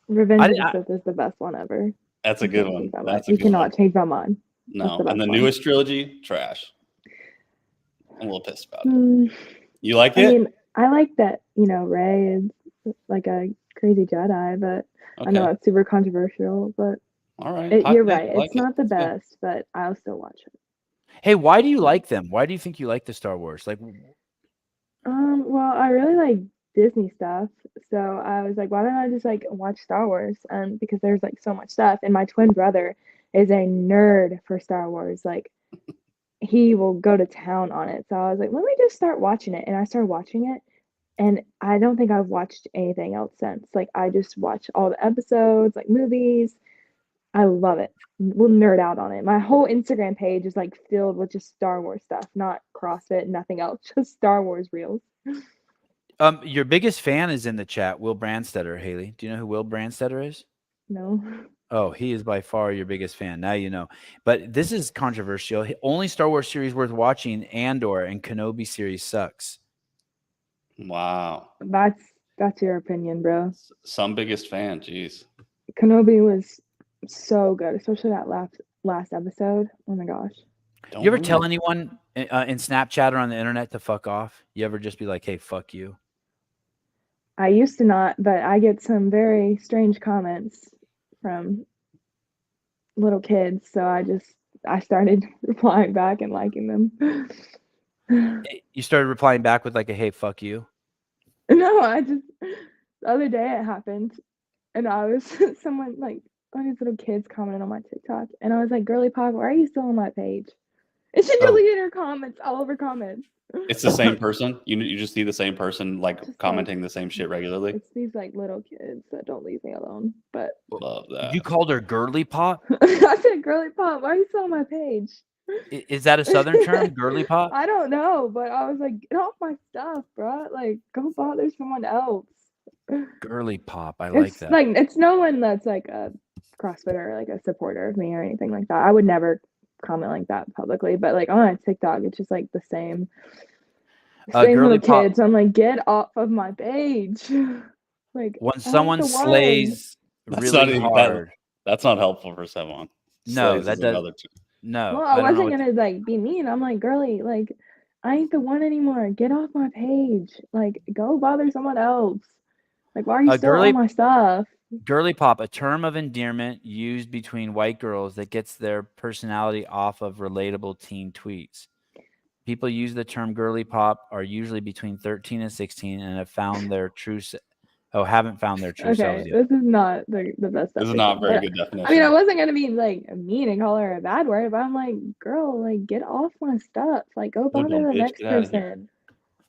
Revenge of the Sith is the best one ever. That's a good one. You cannot change my mind. No, and the newest trilogy, trash. I'm a little pissed about it. You like it? I mean, I like that, Rey is like a crazy Jedi, but I know it's super controversial, but all right. You're right. It's not the best, but I'll still watch it. Hey, why do you like them? Why do you think you like the Star Wars? Like, well, I really like Disney stuff, so I was like, why don't I just like watch Star Wars? Because there's like so much stuff, and my twin brother is a nerd for Star Wars. Like, he will go to town on it. So I was like, let me just start watching it, and I started watching it, and I don't think I've watched anything else since. Like, I just watch all the episodes, like movies. I love it. We'll nerd out on it. My whole Instagram page is like filled with just Star Wars stuff, not CrossFit, nothing else, just Star Wars reels. Your biggest fan is in the chat, Will Brandstetter. Haley, do you know who Will Brandstetter is? No. Oh, he is by far your biggest fan. Now you know. But this is controversial. Only Star Wars series worth watching, Andor, and Kenobi series sucks. Wow. That's your opinion, bro. Some biggest fan. Jeez. Kenobi was so good, especially that last episode. Oh my gosh. You ever tell anyone in Snapchat or on the internet to fuck off? You ever just be like, "Hey, fuck you"? I used to not, but I get some very strange comments from little kids, so I started replying back and liking them. You started replying back with like a "Hey, fuck you"? No, the other day it happened, and I was someone like all these little kids commenting on my TikTok, and I was like, "Girly Pop, why are you still on my page?" And she deleted her comments, all over comments. It's the same person. You just see the same person Just commenting the same shit regularly. It's these like little kids that don't leave me alone. But love that. You called her Girly Pop? I said, "Girly Pop, why are you still on my page?" Is that a Southern term, Girly Pop? I don't know, but I was like, "Get off my stuff, bro! Like, go bother someone else." Girly Pop, I like that. Like, it's no one that's like a CrossFitter or like a supporter of me or anything like that. I would never comment like that publicly, but like on TikTok, it's just like the same little kids. I'm like, get off of my page. Like, when someone slays really hard, that's not helpful for someone. No, that doesn't. No. Well, I wasn't gonna like be mean. I'm like, girly, like, I ain't the one anymore. Get off my page. Like, go bother someone else. Like, why are you still on my stuff? Girly Pop, a term of endearment used between white girls that gets their personality off of relatable teen tweets. People use the term girly pop are usually between 13 and 16 and haven't found their true selves yet. This is not the best definition. This is not a very good definition. I mean, I wasn't gonna be like mean and call her a bad word, but I'm like, girl, like, get off my stuff. Like, go bother the next person.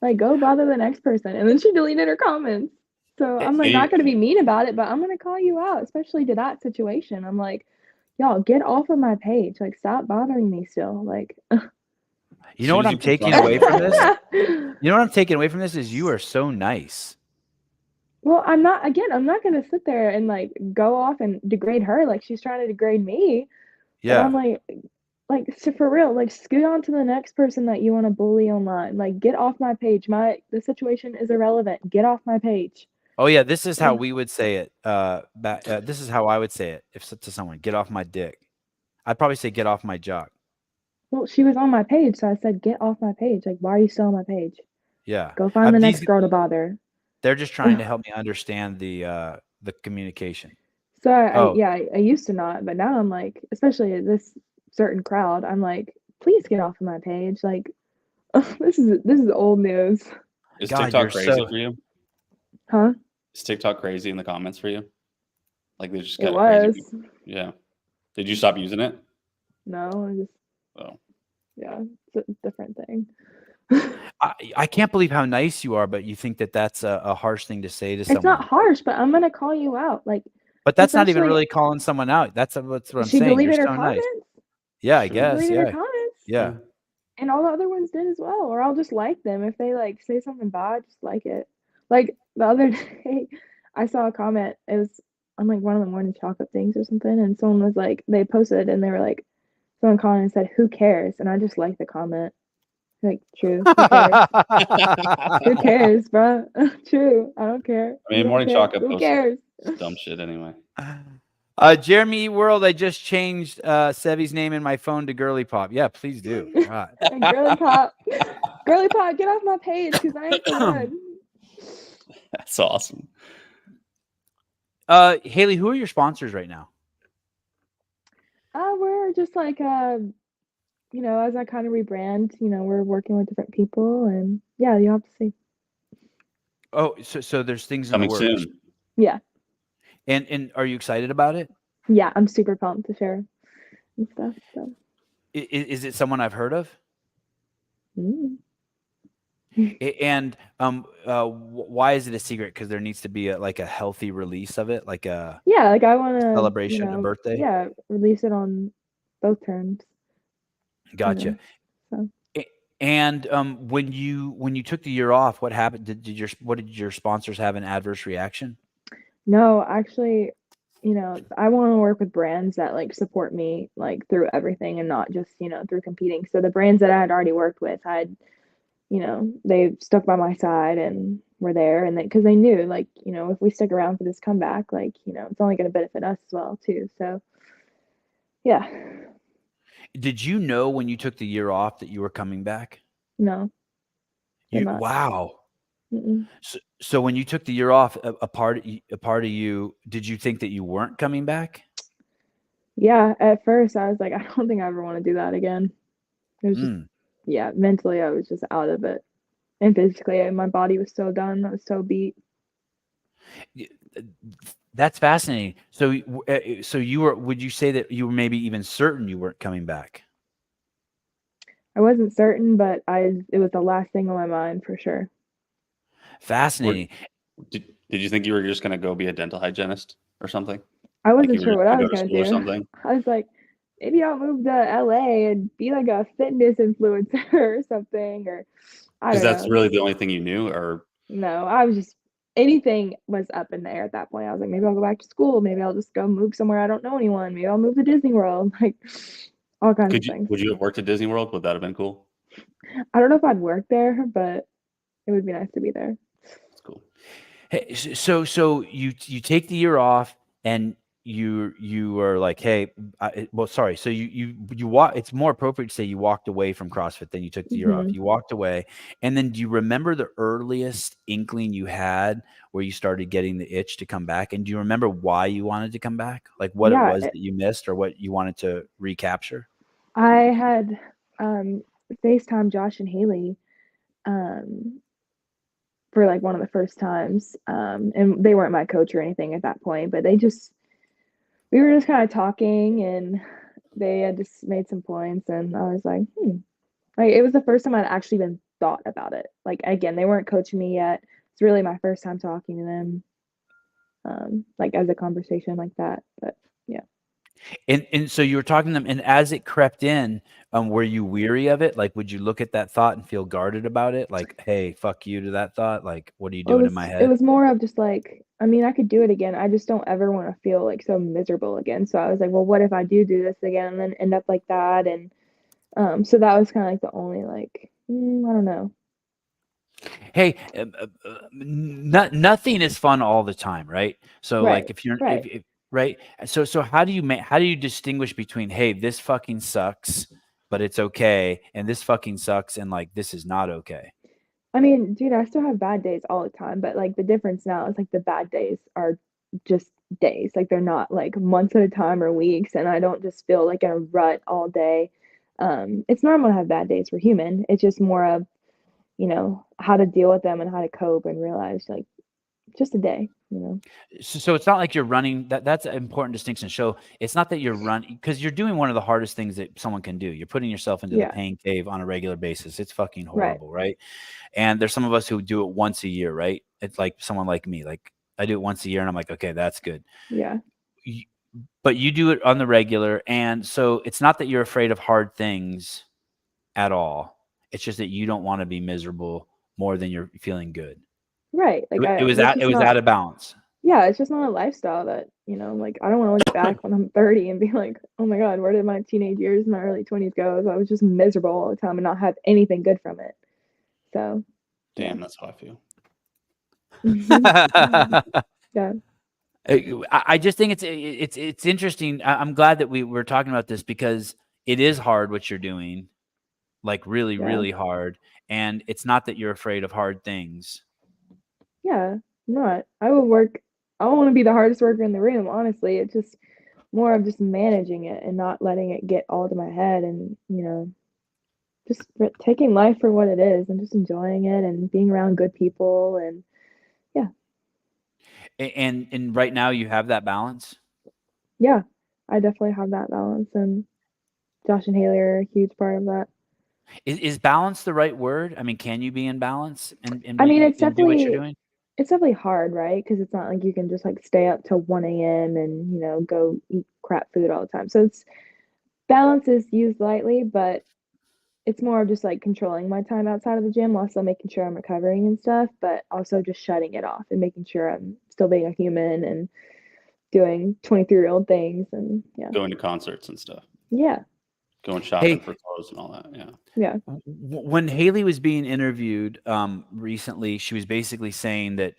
Like, go bother the next person. And then she deleted her comments. So I'm like, not gonna be mean about it, but I'm gonna call you out, especially to that situation. I'm like, y'all, get off of my page. Like, stop bothering me still. Like, you know what I'm taking away from this? You know what I'm taking away from this is you are so nice. Well, I'm not going to sit there and like go off and degrade her like she's trying to degrade me. Yeah. But I'm like, so for real, like, scoot on to the next person that you want to bully online. Like, get off my page. The situation is irrelevant. Get off my page. Oh yeah, this is how we would say it. This is how I would say it to someone. Get off my dick. I'd probably say get off my jock. Well, she was on my page, so I said, get off my page. Like, why are you still on my page? Yeah. Go find the next girl to bother. They're just trying to help me understand the communication. So I used to not, but now I'm like, especially this certain crowd, I'm like, please get off of my page. Like, this is old news. Is TikTok crazy for you? Huh? Is TikTok crazy in the comments for you? Like, they just got crazy. Yeah. Did you stop using it? No, I just. Oh. Yeah, it's a different thing. I can't believe how nice you are, but you think that that's a harsh thing to say to someone. It's not harsh, but I'm gonna call you out. Like, but that's not even really calling someone out. That's what I'm saying. She deleted her comments. Nice. Yeah, I guess. Deleted her comments. Yeah. And all the other ones did as well. Or I'll just like them if they like say something bad. Just like it. Like the other day, I saw a comment. It was on like one of the morning chocolate things or something, and someone was like, they posted and they were like, someone commented and said, "Who cares?" And I just liked the comment. Like, true. Who cares? Who cares, bro? True. I don't care. I mean, morning chocolate. Who cares? Dumb shit anyway. Jeremy E. World, I just changed Sevy's name in my phone to Girly Pop. Yeah, please do. Girly Pop, get off my page because I ain't the one. That's awesome. Haley, who are your sponsors right now? We're just like as I kind of rebrand, we're working with different people, and yeah, you have to see. Oh, so there's things coming in the works. Soon. Yeah. And are you excited about it? Yeah, I'm super pumped to share and stuff. So. Is it someone I've heard of? Mm. And why is it a secret? Because there needs to be a healthy release of it, like I want to celebration, a birthday. Yeah, release it on both terms. Gotcha. So. And when you took the year off, what happened? Did your sponsors have an adverse reaction? No, actually, you know, I want to work with brands that like support me like through everything and not just, you know, through competing. So the brands that I had already worked with, you know, they stuck by my side and were there, and because they knew, like, you know, if we stick around for this comeback, like, you know, it's only going to benefit us as well too. So yeah. Did you know when you took the year off that you were coming back? No. Wow. Mm-mm. So when you took the year off, a part of you, did you think that you weren't coming back? Yeah, at first I was like, I don't think I ever want to do that again. It was just, yeah, mentally I was just out of it, and physically my body was so done. I was so beat. That's fascinating. So you were, would you say that you were maybe even certain you weren't coming back? I wasn't certain, but it was the last thing on my mind for sure. Fascinating. Did you think you were just going to go be a dental hygienist or something? I wasn't sure what I was going to do. Or something? I was like, maybe I'll move to LA and be like a fitness influencer or something, or I don't know. Because that's really the only thing you knew, or? No, I was just, anything was up in the air at that point. I was like, maybe I'll go back to school. Maybe I'll just go move somewhere I don't know anyone. Maybe I'll move to Disney World. Like all kinds of things. Would you have worked at Disney World? Would that have been cool? I don't know if I'd work there, but it would be nice to be there. That's cool. Hey, so you take the year off, and you are like, hey, sorry. So you walk. It's more appropriate to say you walked away from CrossFit than you took the year off. You walked away, and then do you remember the earliest inkling you had where you started getting the itch to come back? And do you remember why you wanted to come back? Like what it was that you missed, or what you wanted to recapture? I had FaceTime Josh and Haley for like one of the first times, and they weren't my coach or anything at that point, but we were just kind of talking, and they had just made some points, and I was like, like it was the first time I'd actually even thought about it. Like again, they weren't coaching me yet. It's really my first time talking to them, like as a conversation like that. But yeah. And so you were talking to them, and as it crept in, were you weary of it? Like, would you look at that thought and feel guarded about it? Like, hey, fuck you to that thought. Like, what are you doing in my head? It was more of just like, I mean, I could do it again. I just don't ever want to feel like so miserable again. So I was like, well, what if I do this again and then end up like that? And so that was kind of like the only like, I don't know. Hey, nothing is fun all the time, right? So like if you're right. So how do you distinguish between, hey, this fucking sucks, but it's okay, and this fucking sucks, and like this is not okay? I mean, dude, I still have bad days all the time, but like the difference now is like the bad days are just days. Like they're not like months at a time or weeks, and I don't just feel like in a rut all day. It's normal to have bad days. We're human. It's just more of, you know, how to deal with them and how to cope and realize like just a day, you know. So it's not like you're running. That's an important distinction. So it's not that you're running, because you're doing one of the hardest things that someone can do. You're putting yourself into the pain cave on a regular basis. It's fucking horrible, right? And there's some of us who do it once a year, right? It's like someone like me. Like I do it once a year, and I'm like, okay, that's good. Yeah. But you do it on the regular, and so it's not that you're afraid of hard things at all. It's just that you don't want to be miserable more than you're feeling good. Right. Like it was out of balance. Yeah, it's just not a lifestyle that, you know, like I don't want to look back when I'm 30 and be like, oh my God, where did my teenage years and my early 20s go? So I was just miserable all the time and not have anything good from it. So damn, that's how I feel. Yeah. I just think it's interesting. I'm glad that we're talking about this, because it is hard what you're doing, like really, really hard. And it's not that you're afraid of hard things. Yeah, not. I want to be the hardest worker in the room, honestly. It's just more of just managing it and not letting it get all to my head, and, you know, just taking life for what it is and just enjoying it and being around good people, and yeah. And right now you have that balance? Yeah, I definitely have that balance, and Josh and Haley are a huge part of that. Is balance the right word? I mean, can you be in balance and I mean, it's do what you're doing? It's definitely hard, right? Because it's not like you can just like stay up till 1 a.m. and, you know, go eat crap food all the time. So balance is used lightly, but it's more of just like controlling my time outside of the gym while still making sure I'm recovering and stuff, but also just shutting it off and making sure I'm still being a human and doing 23-year-old things and going to concerts and stuff. Yeah. Going shopping for clothes and all that. Yeah. Yeah. When Haley was being interviewed recently, she was basically saying that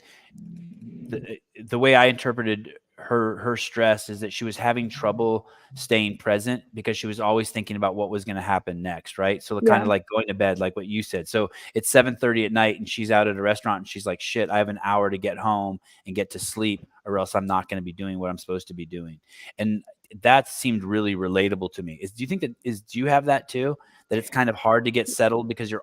the way I interpreted her stress is that she was having trouble staying present because she was always thinking about what was going to happen next, right? So kind of like going to bed, like what you said. So it's 7:30 at night and she's out at a restaurant and she's like, shit, I have an hour to get home and get to sleep or else I'm not going to be doing what I'm supposed to be doing. And that seemed really relatable to me. Do you have that too? That it's kind of hard to get settled because you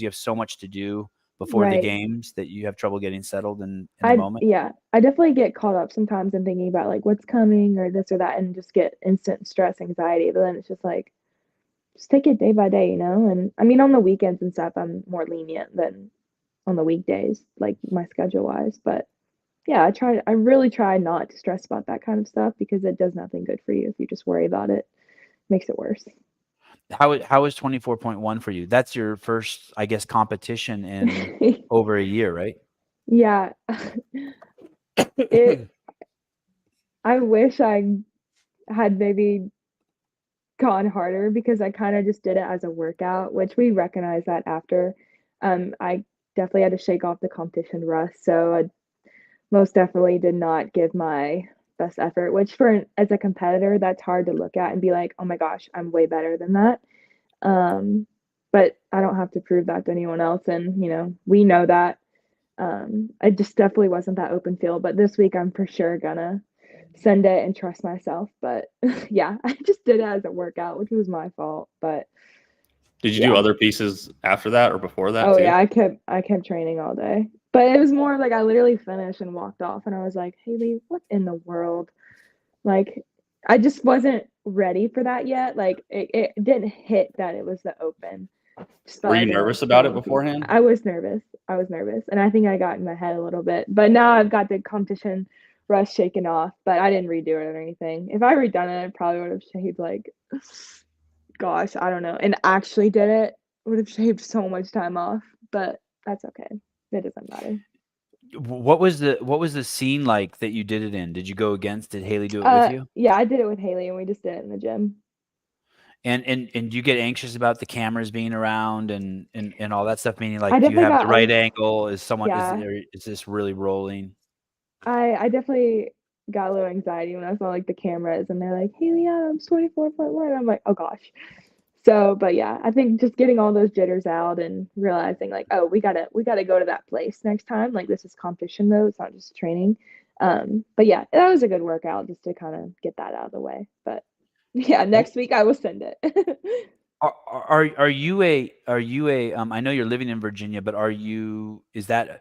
have so much to do before the games that you have trouble getting settled in the moment? Yeah, I definitely get caught up sometimes in thinking about like what's coming or this or that and just get instant stress, anxiety. But then it's just like, just take it day by day, you know? And I mean, on the weekends and stuff, I'm more lenient than on the weekdays, like my schedule wise. But yeah, I really try not to stress about that kind of stuff because it does nothing good for you if you just worry about it. It makes it worse. How is 24.1 for you? That's your first, I guess, competition in over a year, right? Yeah. I wish I had maybe gone harder because I kind of just did it as a workout, which we recognize that after. I definitely had to shake off the competition rust, so I most definitely did not give my best effort, which as a competitor, that's hard to look at and be like, oh my gosh, I'm way better than that. But I don't have to prove that to anyone else. And, you know, we know that. I just definitely wasn't that open field, but this week I'm for sure gonna send it and trust myself. But yeah, I just did it as a workout, which was my fault. But did you do other pieces after that or before that? Oh, yeah, I kept training all day. But it was more like I literally finished and walked off and I was like, Haley, what in the world? Like, I just wasn't ready for that yet. Like, it didn't hit that it was the open. Were you nervous about it beforehand? I was nervous. And I think I got in my head a little bit. But now I've got the competition rush shaken off, but I didn't redo it or anything. If I redone it, I probably would have shaved like, gosh, I don't know. And actually did it, would have shaved so much time off, but that's okay. It doesn't matter. What was the scene like that you did it in? Did you go against? Did Haley do it with you? Yeah, I did it with Haley and we just did it in the gym. And do you get anxious about the cameras being around and all that stuff? Meaning, like, do you have the right angle? Is this really rolling? I definitely got a little anxiety when I saw like the cameras and they're like, Haley Adams 24.1. I'm like, oh gosh. So, but yeah, I think just getting all those jitters out and realizing like, oh, we gotta go to that place next time. Like, this is competition mode, it's not just training. But yeah, that was a good workout just to kind of get that out of the way. But yeah, next week I will send it. Are you a I know you're living in Virginia, but is that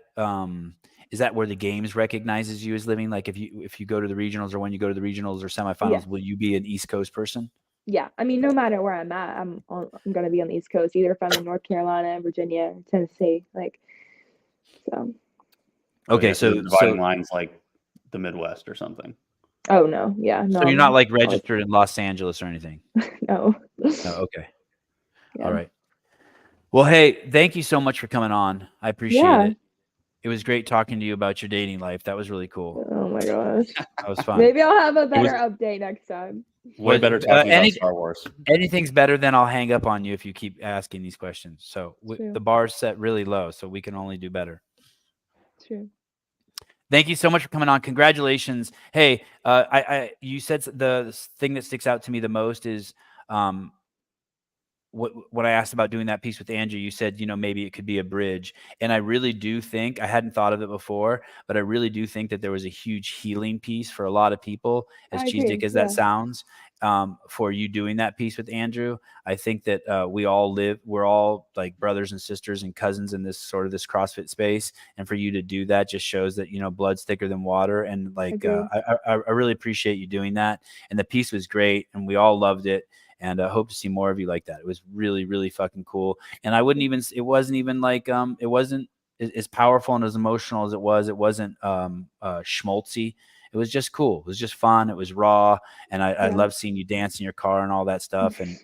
where the games recognizes you as living? Like, if you go to the regionals or when you go to the regionals or semifinals, will you be an East Coast person? Yeah, I mean, no matter where I'm at, I'm going to be on the East Coast, either if I'm in North Carolina, Virginia, Tennessee, like, so. Okay, so the dividing lines like the Midwest or something. Oh no, yeah, no. So you're not like registered in Los Angeles or anything? No. No, okay. Yeah. All right. Well, hey, thank you so much for coming on. I appreciate it. It was great talking to you about your dating life. That was really cool. Oh my gosh. That was fun. Maybe I'll have a better update next time. Way better talking about Star Wars. Anything's better than I'll hang up on you if you keep asking these questions. So the bar's set really low, so we can only do better. True. Thank you so much for coming on. Congratulations. Hey, you said the thing that sticks out to me the most is when I asked about doing that piece with Andrew, you said, maybe it could be a bridge. And I really do think, I hadn't thought of it before, but I really do think that there was a huge healing piece for a lot of people, as cheesedick as that sounds, for you doing that piece with Andrew. I think that we're all like brothers and sisters and cousins in this CrossFit space. And for you to do that just shows that, blood's thicker than water. And like, I really appreciate you doing that. And the piece was great and we all loved it. And I hope to see more of you like that. It was really, really fucking cool. And it wasn't even like, it wasn't as powerful and as emotional as it was. It wasn't schmaltzy. It was just cool. It was just fun. It was raw. And I love seeing you dance in your car and all that stuff. And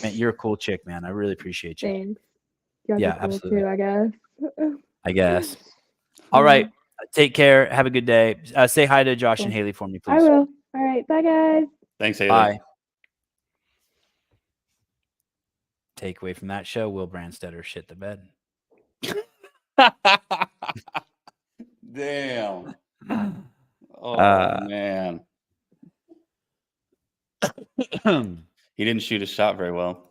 you're a cool chick, man. I really appreciate you. Thanks. Yeah, absolutely. Too, I guess. All right. Take care. Have a good day. Say hi to Josh and Haley for me, please. I will. All right. Bye, guys. Thanks, Haley. Bye. Take away from that show, Will Brandstetter shit the bed. Damn. Oh, man. He didn't shoot his shot very well.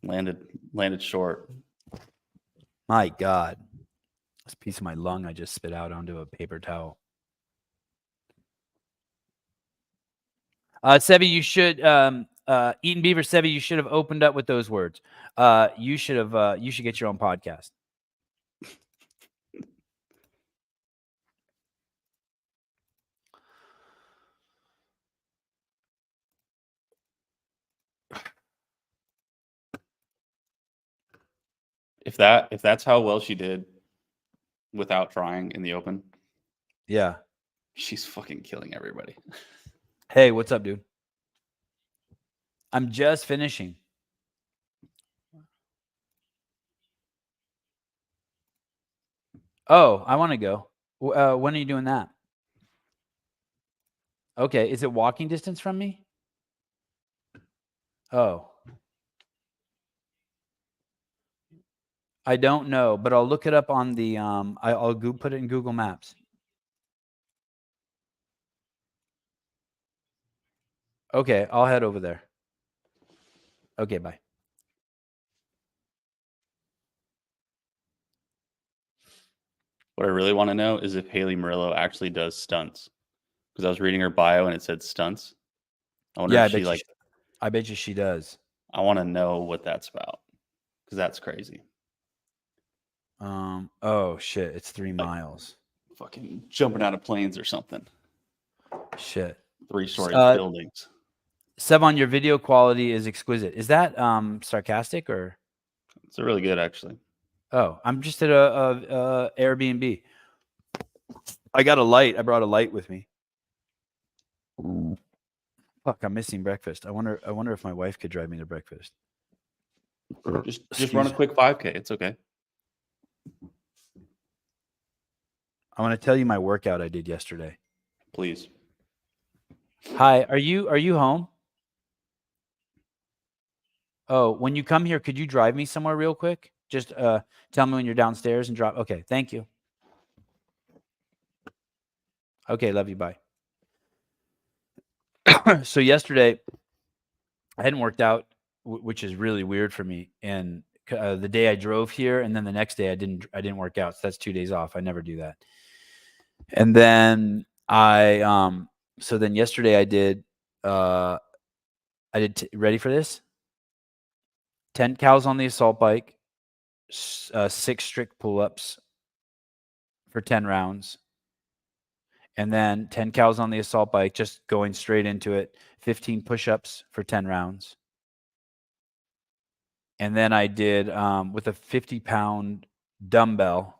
Landed short. My God. This piece of my lung I just spit out onto a paper towel. Sevi, you should Eaton Beaver Sevi, you should have opened up with those words. You should get your own podcast. If that's how well she did without trying in the open, yeah, she's fucking killing everybody. Hey, what's up, dude? I'm just finishing. Oh, I want to go. When are you doing that? Okay, is it walking distance from me? Oh. I don't know, but I'll look it up on the I'll put it in Google Maps. Okay, I'll head over there. Okay, bye. What I really want to know is if Haley Murillo actually does stunts, because I was reading her bio and it said stunts. I wonder if I bet you she does. I want to know what that's about, because that's crazy. Oh shit, it's 3 miles. Fucking jumping out of planes or something. Shit. 3-story buildings. Sevan, your video quality is exquisite. Is that sarcastic or? It's really good, actually. Oh, I'm just at a Airbnb. I got a light. I brought a light with me. Fuck, I'm missing breakfast. I wonder if my wife could drive me to breakfast. Just run a quick 5K. It's okay. I want to tell you my workout I did yesterday. Please. Hi, are you home? Oh, when you come here, could you drive me somewhere real quick? Just tell me when you're downstairs and drop. Okay, thank you. Okay, love you. Bye. So yesterday, I hadn't worked out, which is really weird for me. And the day I drove here, and then the next day I didn't work out. So that's 2 days off. I never do that. And then so then yesterday I did ready for this? 10 cows on the assault bike, 6 strict pull-ups for 10 rounds. And then 10 cows on the assault bike, just going straight into it, 15 push-ups for 10 rounds. And then I did, with a 50-pound dumbbell,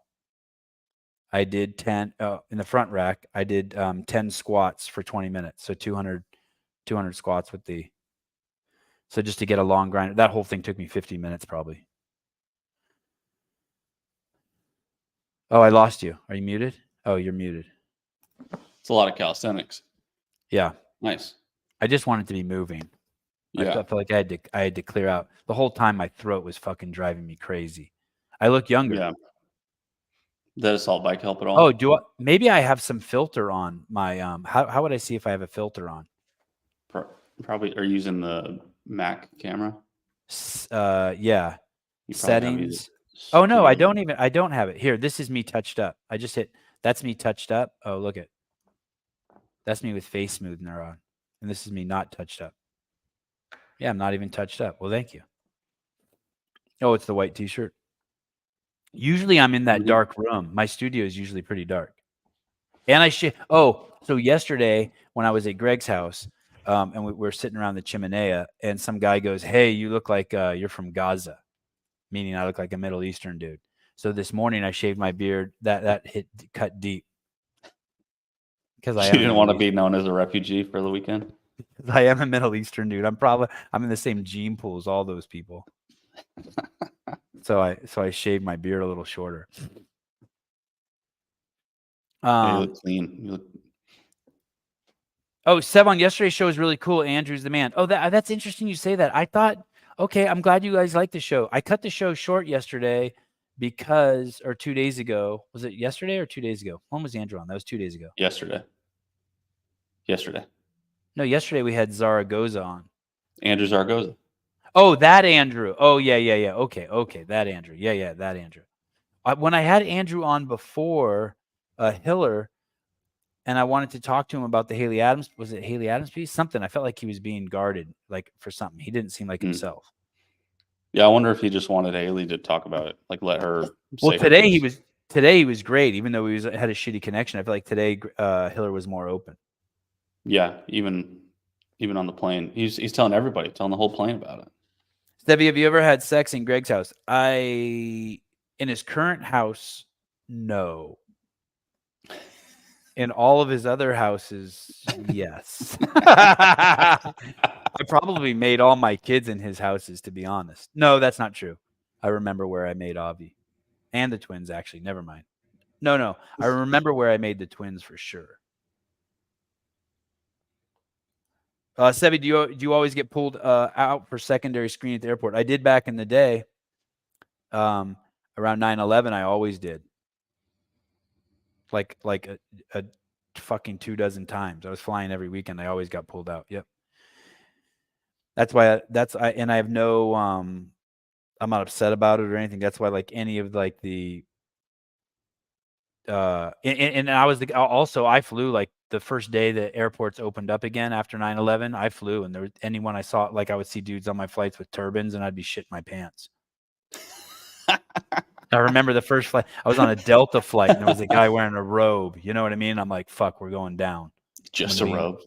I did 10, in the front rack, I did 10 squats for 20 minutes. So 200 squats with so just to get a long grind. That whole thing took me 50 minutes probably. Oh, I lost you. Are you muted? Oh, you're muted. It's a lot of calisthenics. Yeah. Nice. I just wanted to be moving. Yeah. I felt like I had to clear out. The whole time my throat was fucking driving me crazy. I look younger. Yeah. Does that assault bike help at all? Oh, maybe I have some filter on my how would I see if I have a filter on? Probably are you using the Mac camera? Yeah. Settings. Oh no, I don't have it. Here, this is me touched up. I just hit that's me touched up. Oh, look it. That's me with face smoothener on. And this is me not touched up. Yeah, I'm not even touched up. Well, thank you. Oh, it's the white t-shirt. Usually I'm in that dark room. My studio is usually pretty dark. And so yesterday when I was at Greg's house, and we were sitting around the chimenea, and some guy goes, "Hey, you look like you're from Gaza," meaning I look like a Middle Eastern dude. So this morning I shaved my beard. That cut deep. Because you didn't want to be known as a refugee for the weekend. I am a Middle Eastern dude. I'm in the same gene pool as all those people. So I shaved my beard a little shorter. You look clean. You look... Oh, Sevan, yesterday's show was really cool. Andrew's the man. Oh, that's interesting you say that. I thought, okay, I'm glad you guys like the show. I cut the show short yesterday because, or 2 days ago. Was it yesterday or 2 days ago? When was Andrew on? That was 2 days ago. Yesterday. No, yesterday we had Zaragoza on. Andrew Zaragoza. Oh, that Andrew. Oh, yeah. Okay, that Andrew. Yeah, that Andrew. When I had Andrew on before, Hiller, and I wanted to talk to him about the Haley Adams. Was it Haley Adams piece? Something. I felt like he was being guarded, like for something. He didn't seem like himself. Yeah, I wonder if he just wanted Haley to talk about it, like let her. Well, today he was great, even though he had a shitty connection. I feel like today Hiller was more open. Yeah, even on the plane, he's telling everybody, telling the whole plane about it. Stevie, have you ever had sex in Greg's house? In his current house, no. In all of his other houses, yes. I probably made all my kids in his houses, to be honest. No, that's not true. I remember where I made Avi. And the twins, actually. Never mind. No. I remember where I made the twins for sure. Sevi, do you always get pulled out for secondary screening at the airport? I did back in the day. Around 9/11, I always did. Like a fucking 24 times. I was flying every weekend. I always got pulled out. Yep. That's why and I have no I'm not upset about it or anything. That's why like any of like the and I was also I flew like the first day the airports opened up again after 9/11. I flew, and there was anyone I saw, like I would see dudes on my flights with turbans, and I'd be shitting my pants. I remember the first flight. I was on a Delta flight, and there was a guy wearing a robe. You know what I mean? I'm like, fuck, we're going down. Just a robe.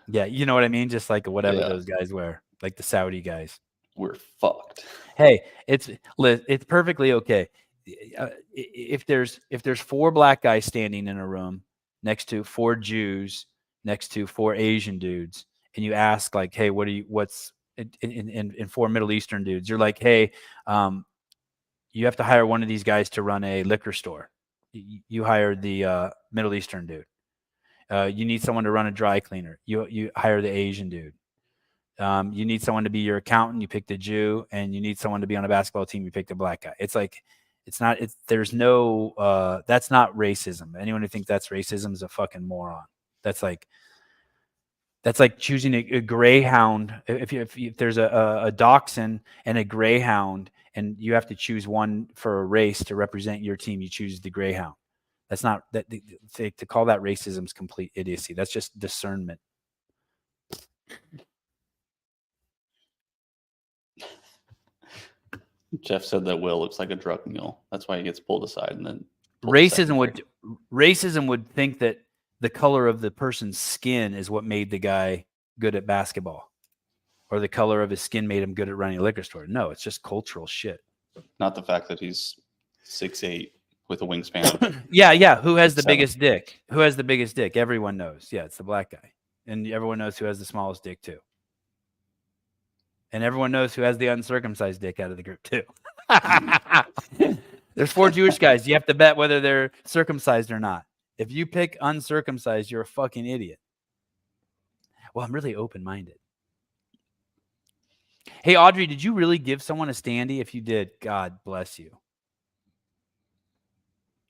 Yeah, you know what I mean? Just like whatever those guys wear, like the Saudi guys. We're fucked. Hey, it's perfectly okay. If there's 4 black guys standing in a room next to 4 Jews, next to 4 Asian dudes, and you ask like, hey, what's in 4 Middle Eastern dudes, you're like, hey, you have to hire one of these guys to run a liquor store. You hire the Middle Eastern dude. You need someone to run a dry cleaner. You hire the Asian dude. You need someone to be your accountant. You pick the Jew, and you need someone to be on a basketball team. You pick the black guy. It's like, there's no, that's not racism. Anyone who thinks that's racism is a fucking moron. That's like choosing a greyhound. If there's a dachshund and a greyhound, and you have to choose one for a race to represent your team, you choose the greyhound. That's not that to call that racism is complete idiocy. That's just discernment. Jeff said that Will looks like a drug mule. That's why he gets pulled aside and then racism would think that the color of the person's skin is what made the guy good at basketball, or the color of his skin made him good at running a liquor store. No, it's just cultural shit. Not the fact that he's 6'8" with a wingspan. Yeah. Who has the biggest dick? Who has the biggest dick? Everyone knows. Yeah, it's the black guy. And everyone knows who has the smallest dick too. And everyone knows who has the uncircumcised dick out of the group too. There's 4 Jewish guys. You have to bet whether they're circumcised or not. If you pick uncircumcised, you're a fucking idiot. Well, I'm really open-minded. Hey, Audrey, did you really give someone a standee? If you did, God bless you.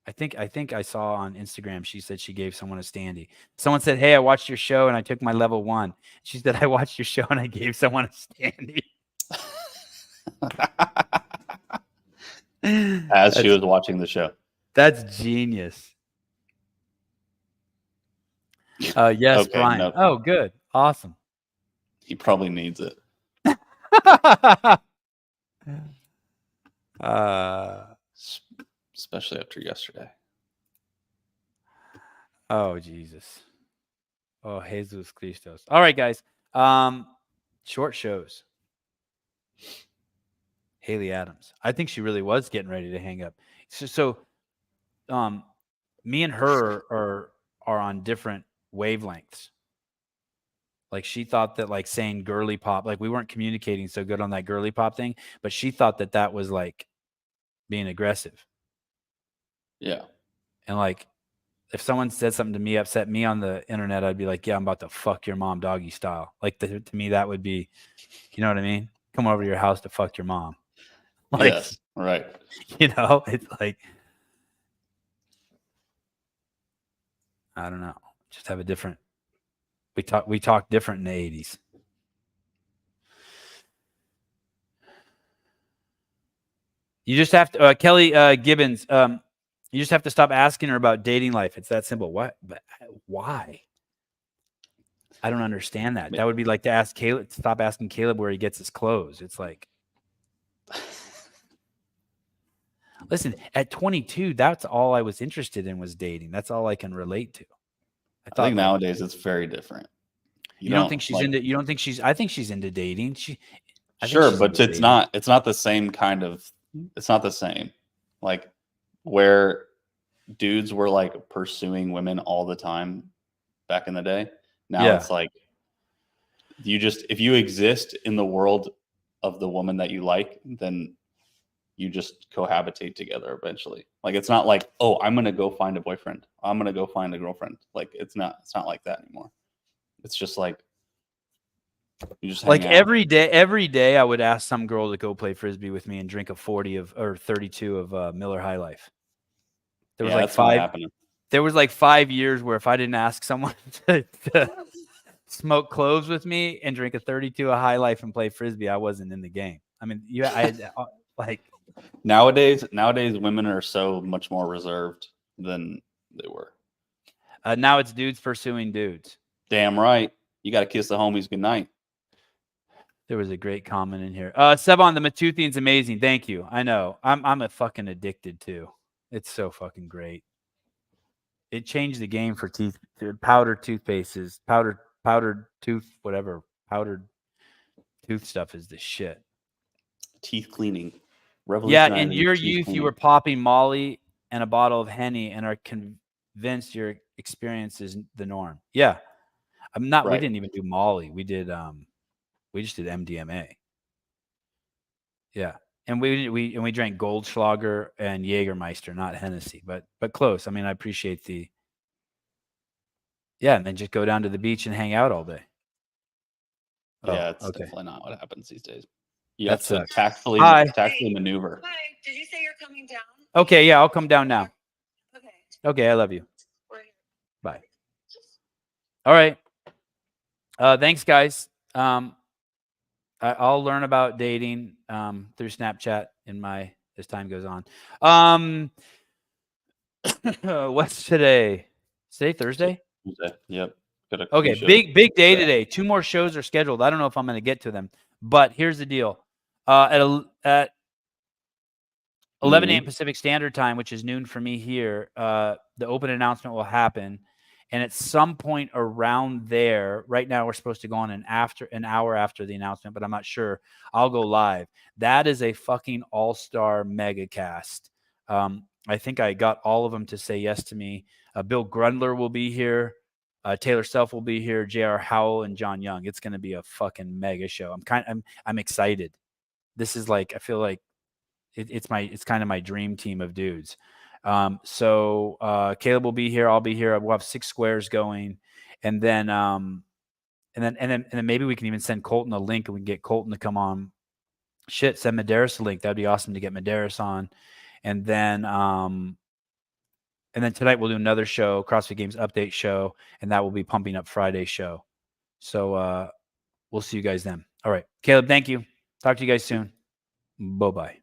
I think I saw on Instagram, she said she gave someone a standee. Someone said, hey, I watched your show and I took my level 1. She said, I watched your show and I gave someone a standee. As she was watching the show. That's genius. Yes, okay, Brian. No. Oh, good. Awesome. He probably needs it. Especially after yesterday. Oh, Jesus. Oh, Jesus Christos. All right, guys. Short shows. Haley Adams. I think she really was getting ready to hang up. So me and her are on different wavelengths. Like she thought that like saying girly pop, like we weren't communicating so good on that girly pop thing, but she thought that was like being aggressive. Yeah. And like, if someone said something to me, upset me on the internet, I'd be like, yeah, I'm about to fuck your mom doggy style. Like to me, that would be, you know what I mean? Come over to your house to fuck your mom. Like, yes, right. You know, it's like, I don't know. Just have a different. We talk different in the 80s. You just have to, Kelly Gibbons. You just have to stop asking her about dating life. It's that simple. What? But why? I don't understand that. That would be like to ask Caleb. Stop asking Caleb where he gets his clothes. It's like, listen, at 22, that's all I was interested in was dating. That's all I can relate to. I think nowadays it's very different. You don't think she's into? You don't think she's? I think she's into dating. Sure, but it's not. It's not the same kind of. It's not the same. Like where dudes were like pursuing women all the time back in the day. Now it's like if you exist in the world of the woman that you like, then you just cohabitate together eventually. Like it's not like, oh, I'm gonna go find a boyfriend. I'm gonna go find a girlfriend. Like it's not like that anymore. It's just like you just like every day I would ask some girl to go play frisbee with me and drink a 40 or 32 of Miller High Life. There was like there was like 5 years where if I didn't ask someone to smoke cloves with me and drink a 32 of High Life and play frisbee, I wasn't in the game. I mean, like nowadays women are so much more reserved than they were. Now it's dudes pursuing dudes. Damn right. You got to kiss the homies goodnight. There was a great comment in here. Sevan, the Matuthian's amazing. Thank you. I know. I'm a fucking addicted too. It's so fucking great. It changed the game for powdered toothpastes, powdered tooth, whatever. Powdered tooth stuff is the shit. Teeth cleaning. Yeah, in your youth, you were popping Molly and a bottle of Henny and are convinced your experience is the norm. Yeah. I'm not, we didn't even do Molly. We did, we just did MDMA. Yeah. And we drank Goldschlager and Jägermeister, not Hennessy, but close. I mean, I appreciate and then just go down to the beach and hang out all day. Yeah, it's definitely not what happens these days. You have to tactfully maneuver. Hi, did you say you're coming down? Okay, yeah, I'll come down now. Okay, I love you. Bye. All right. Thanks, guys. I'll learn about dating through Snapchat as time goes on. What's today? Is today Thursday? Tuesday. Yep. Okay, big day today. 2 more shows are scheduled. I don't know if I'm going to get to them, but here's the deal. At 11 a.m. Pacific Standard Time, which is noon for me here, the open announcement will happen. And at some point around there, right now we're supposed to go on an hour after the announcement, but I'm not sure. I'll go live. That is a fucking all-star mega cast. I think I got all of them to say yes to me. Bill Grundler will be here. Taylor Self will be here. J.R. Howell and John Young. It's going to be a fucking mega show. I'm excited. This is like, I feel like it's kind of my dream team of dudes. So Caleb will be here. I'll be here. We'll have 6 squares going, and then maybe we can even send Colton a link and we can get Colton to come on. Shit, send Medeiros a link. That'd be awesome to get Medeiros on. And then tonight we'll do another show, CrossFit Games update show, and that will be pumping up Friday's show. So we'll see you guys then. All right, Caleb, thank you. Talk to you guys soon. Bye-bye.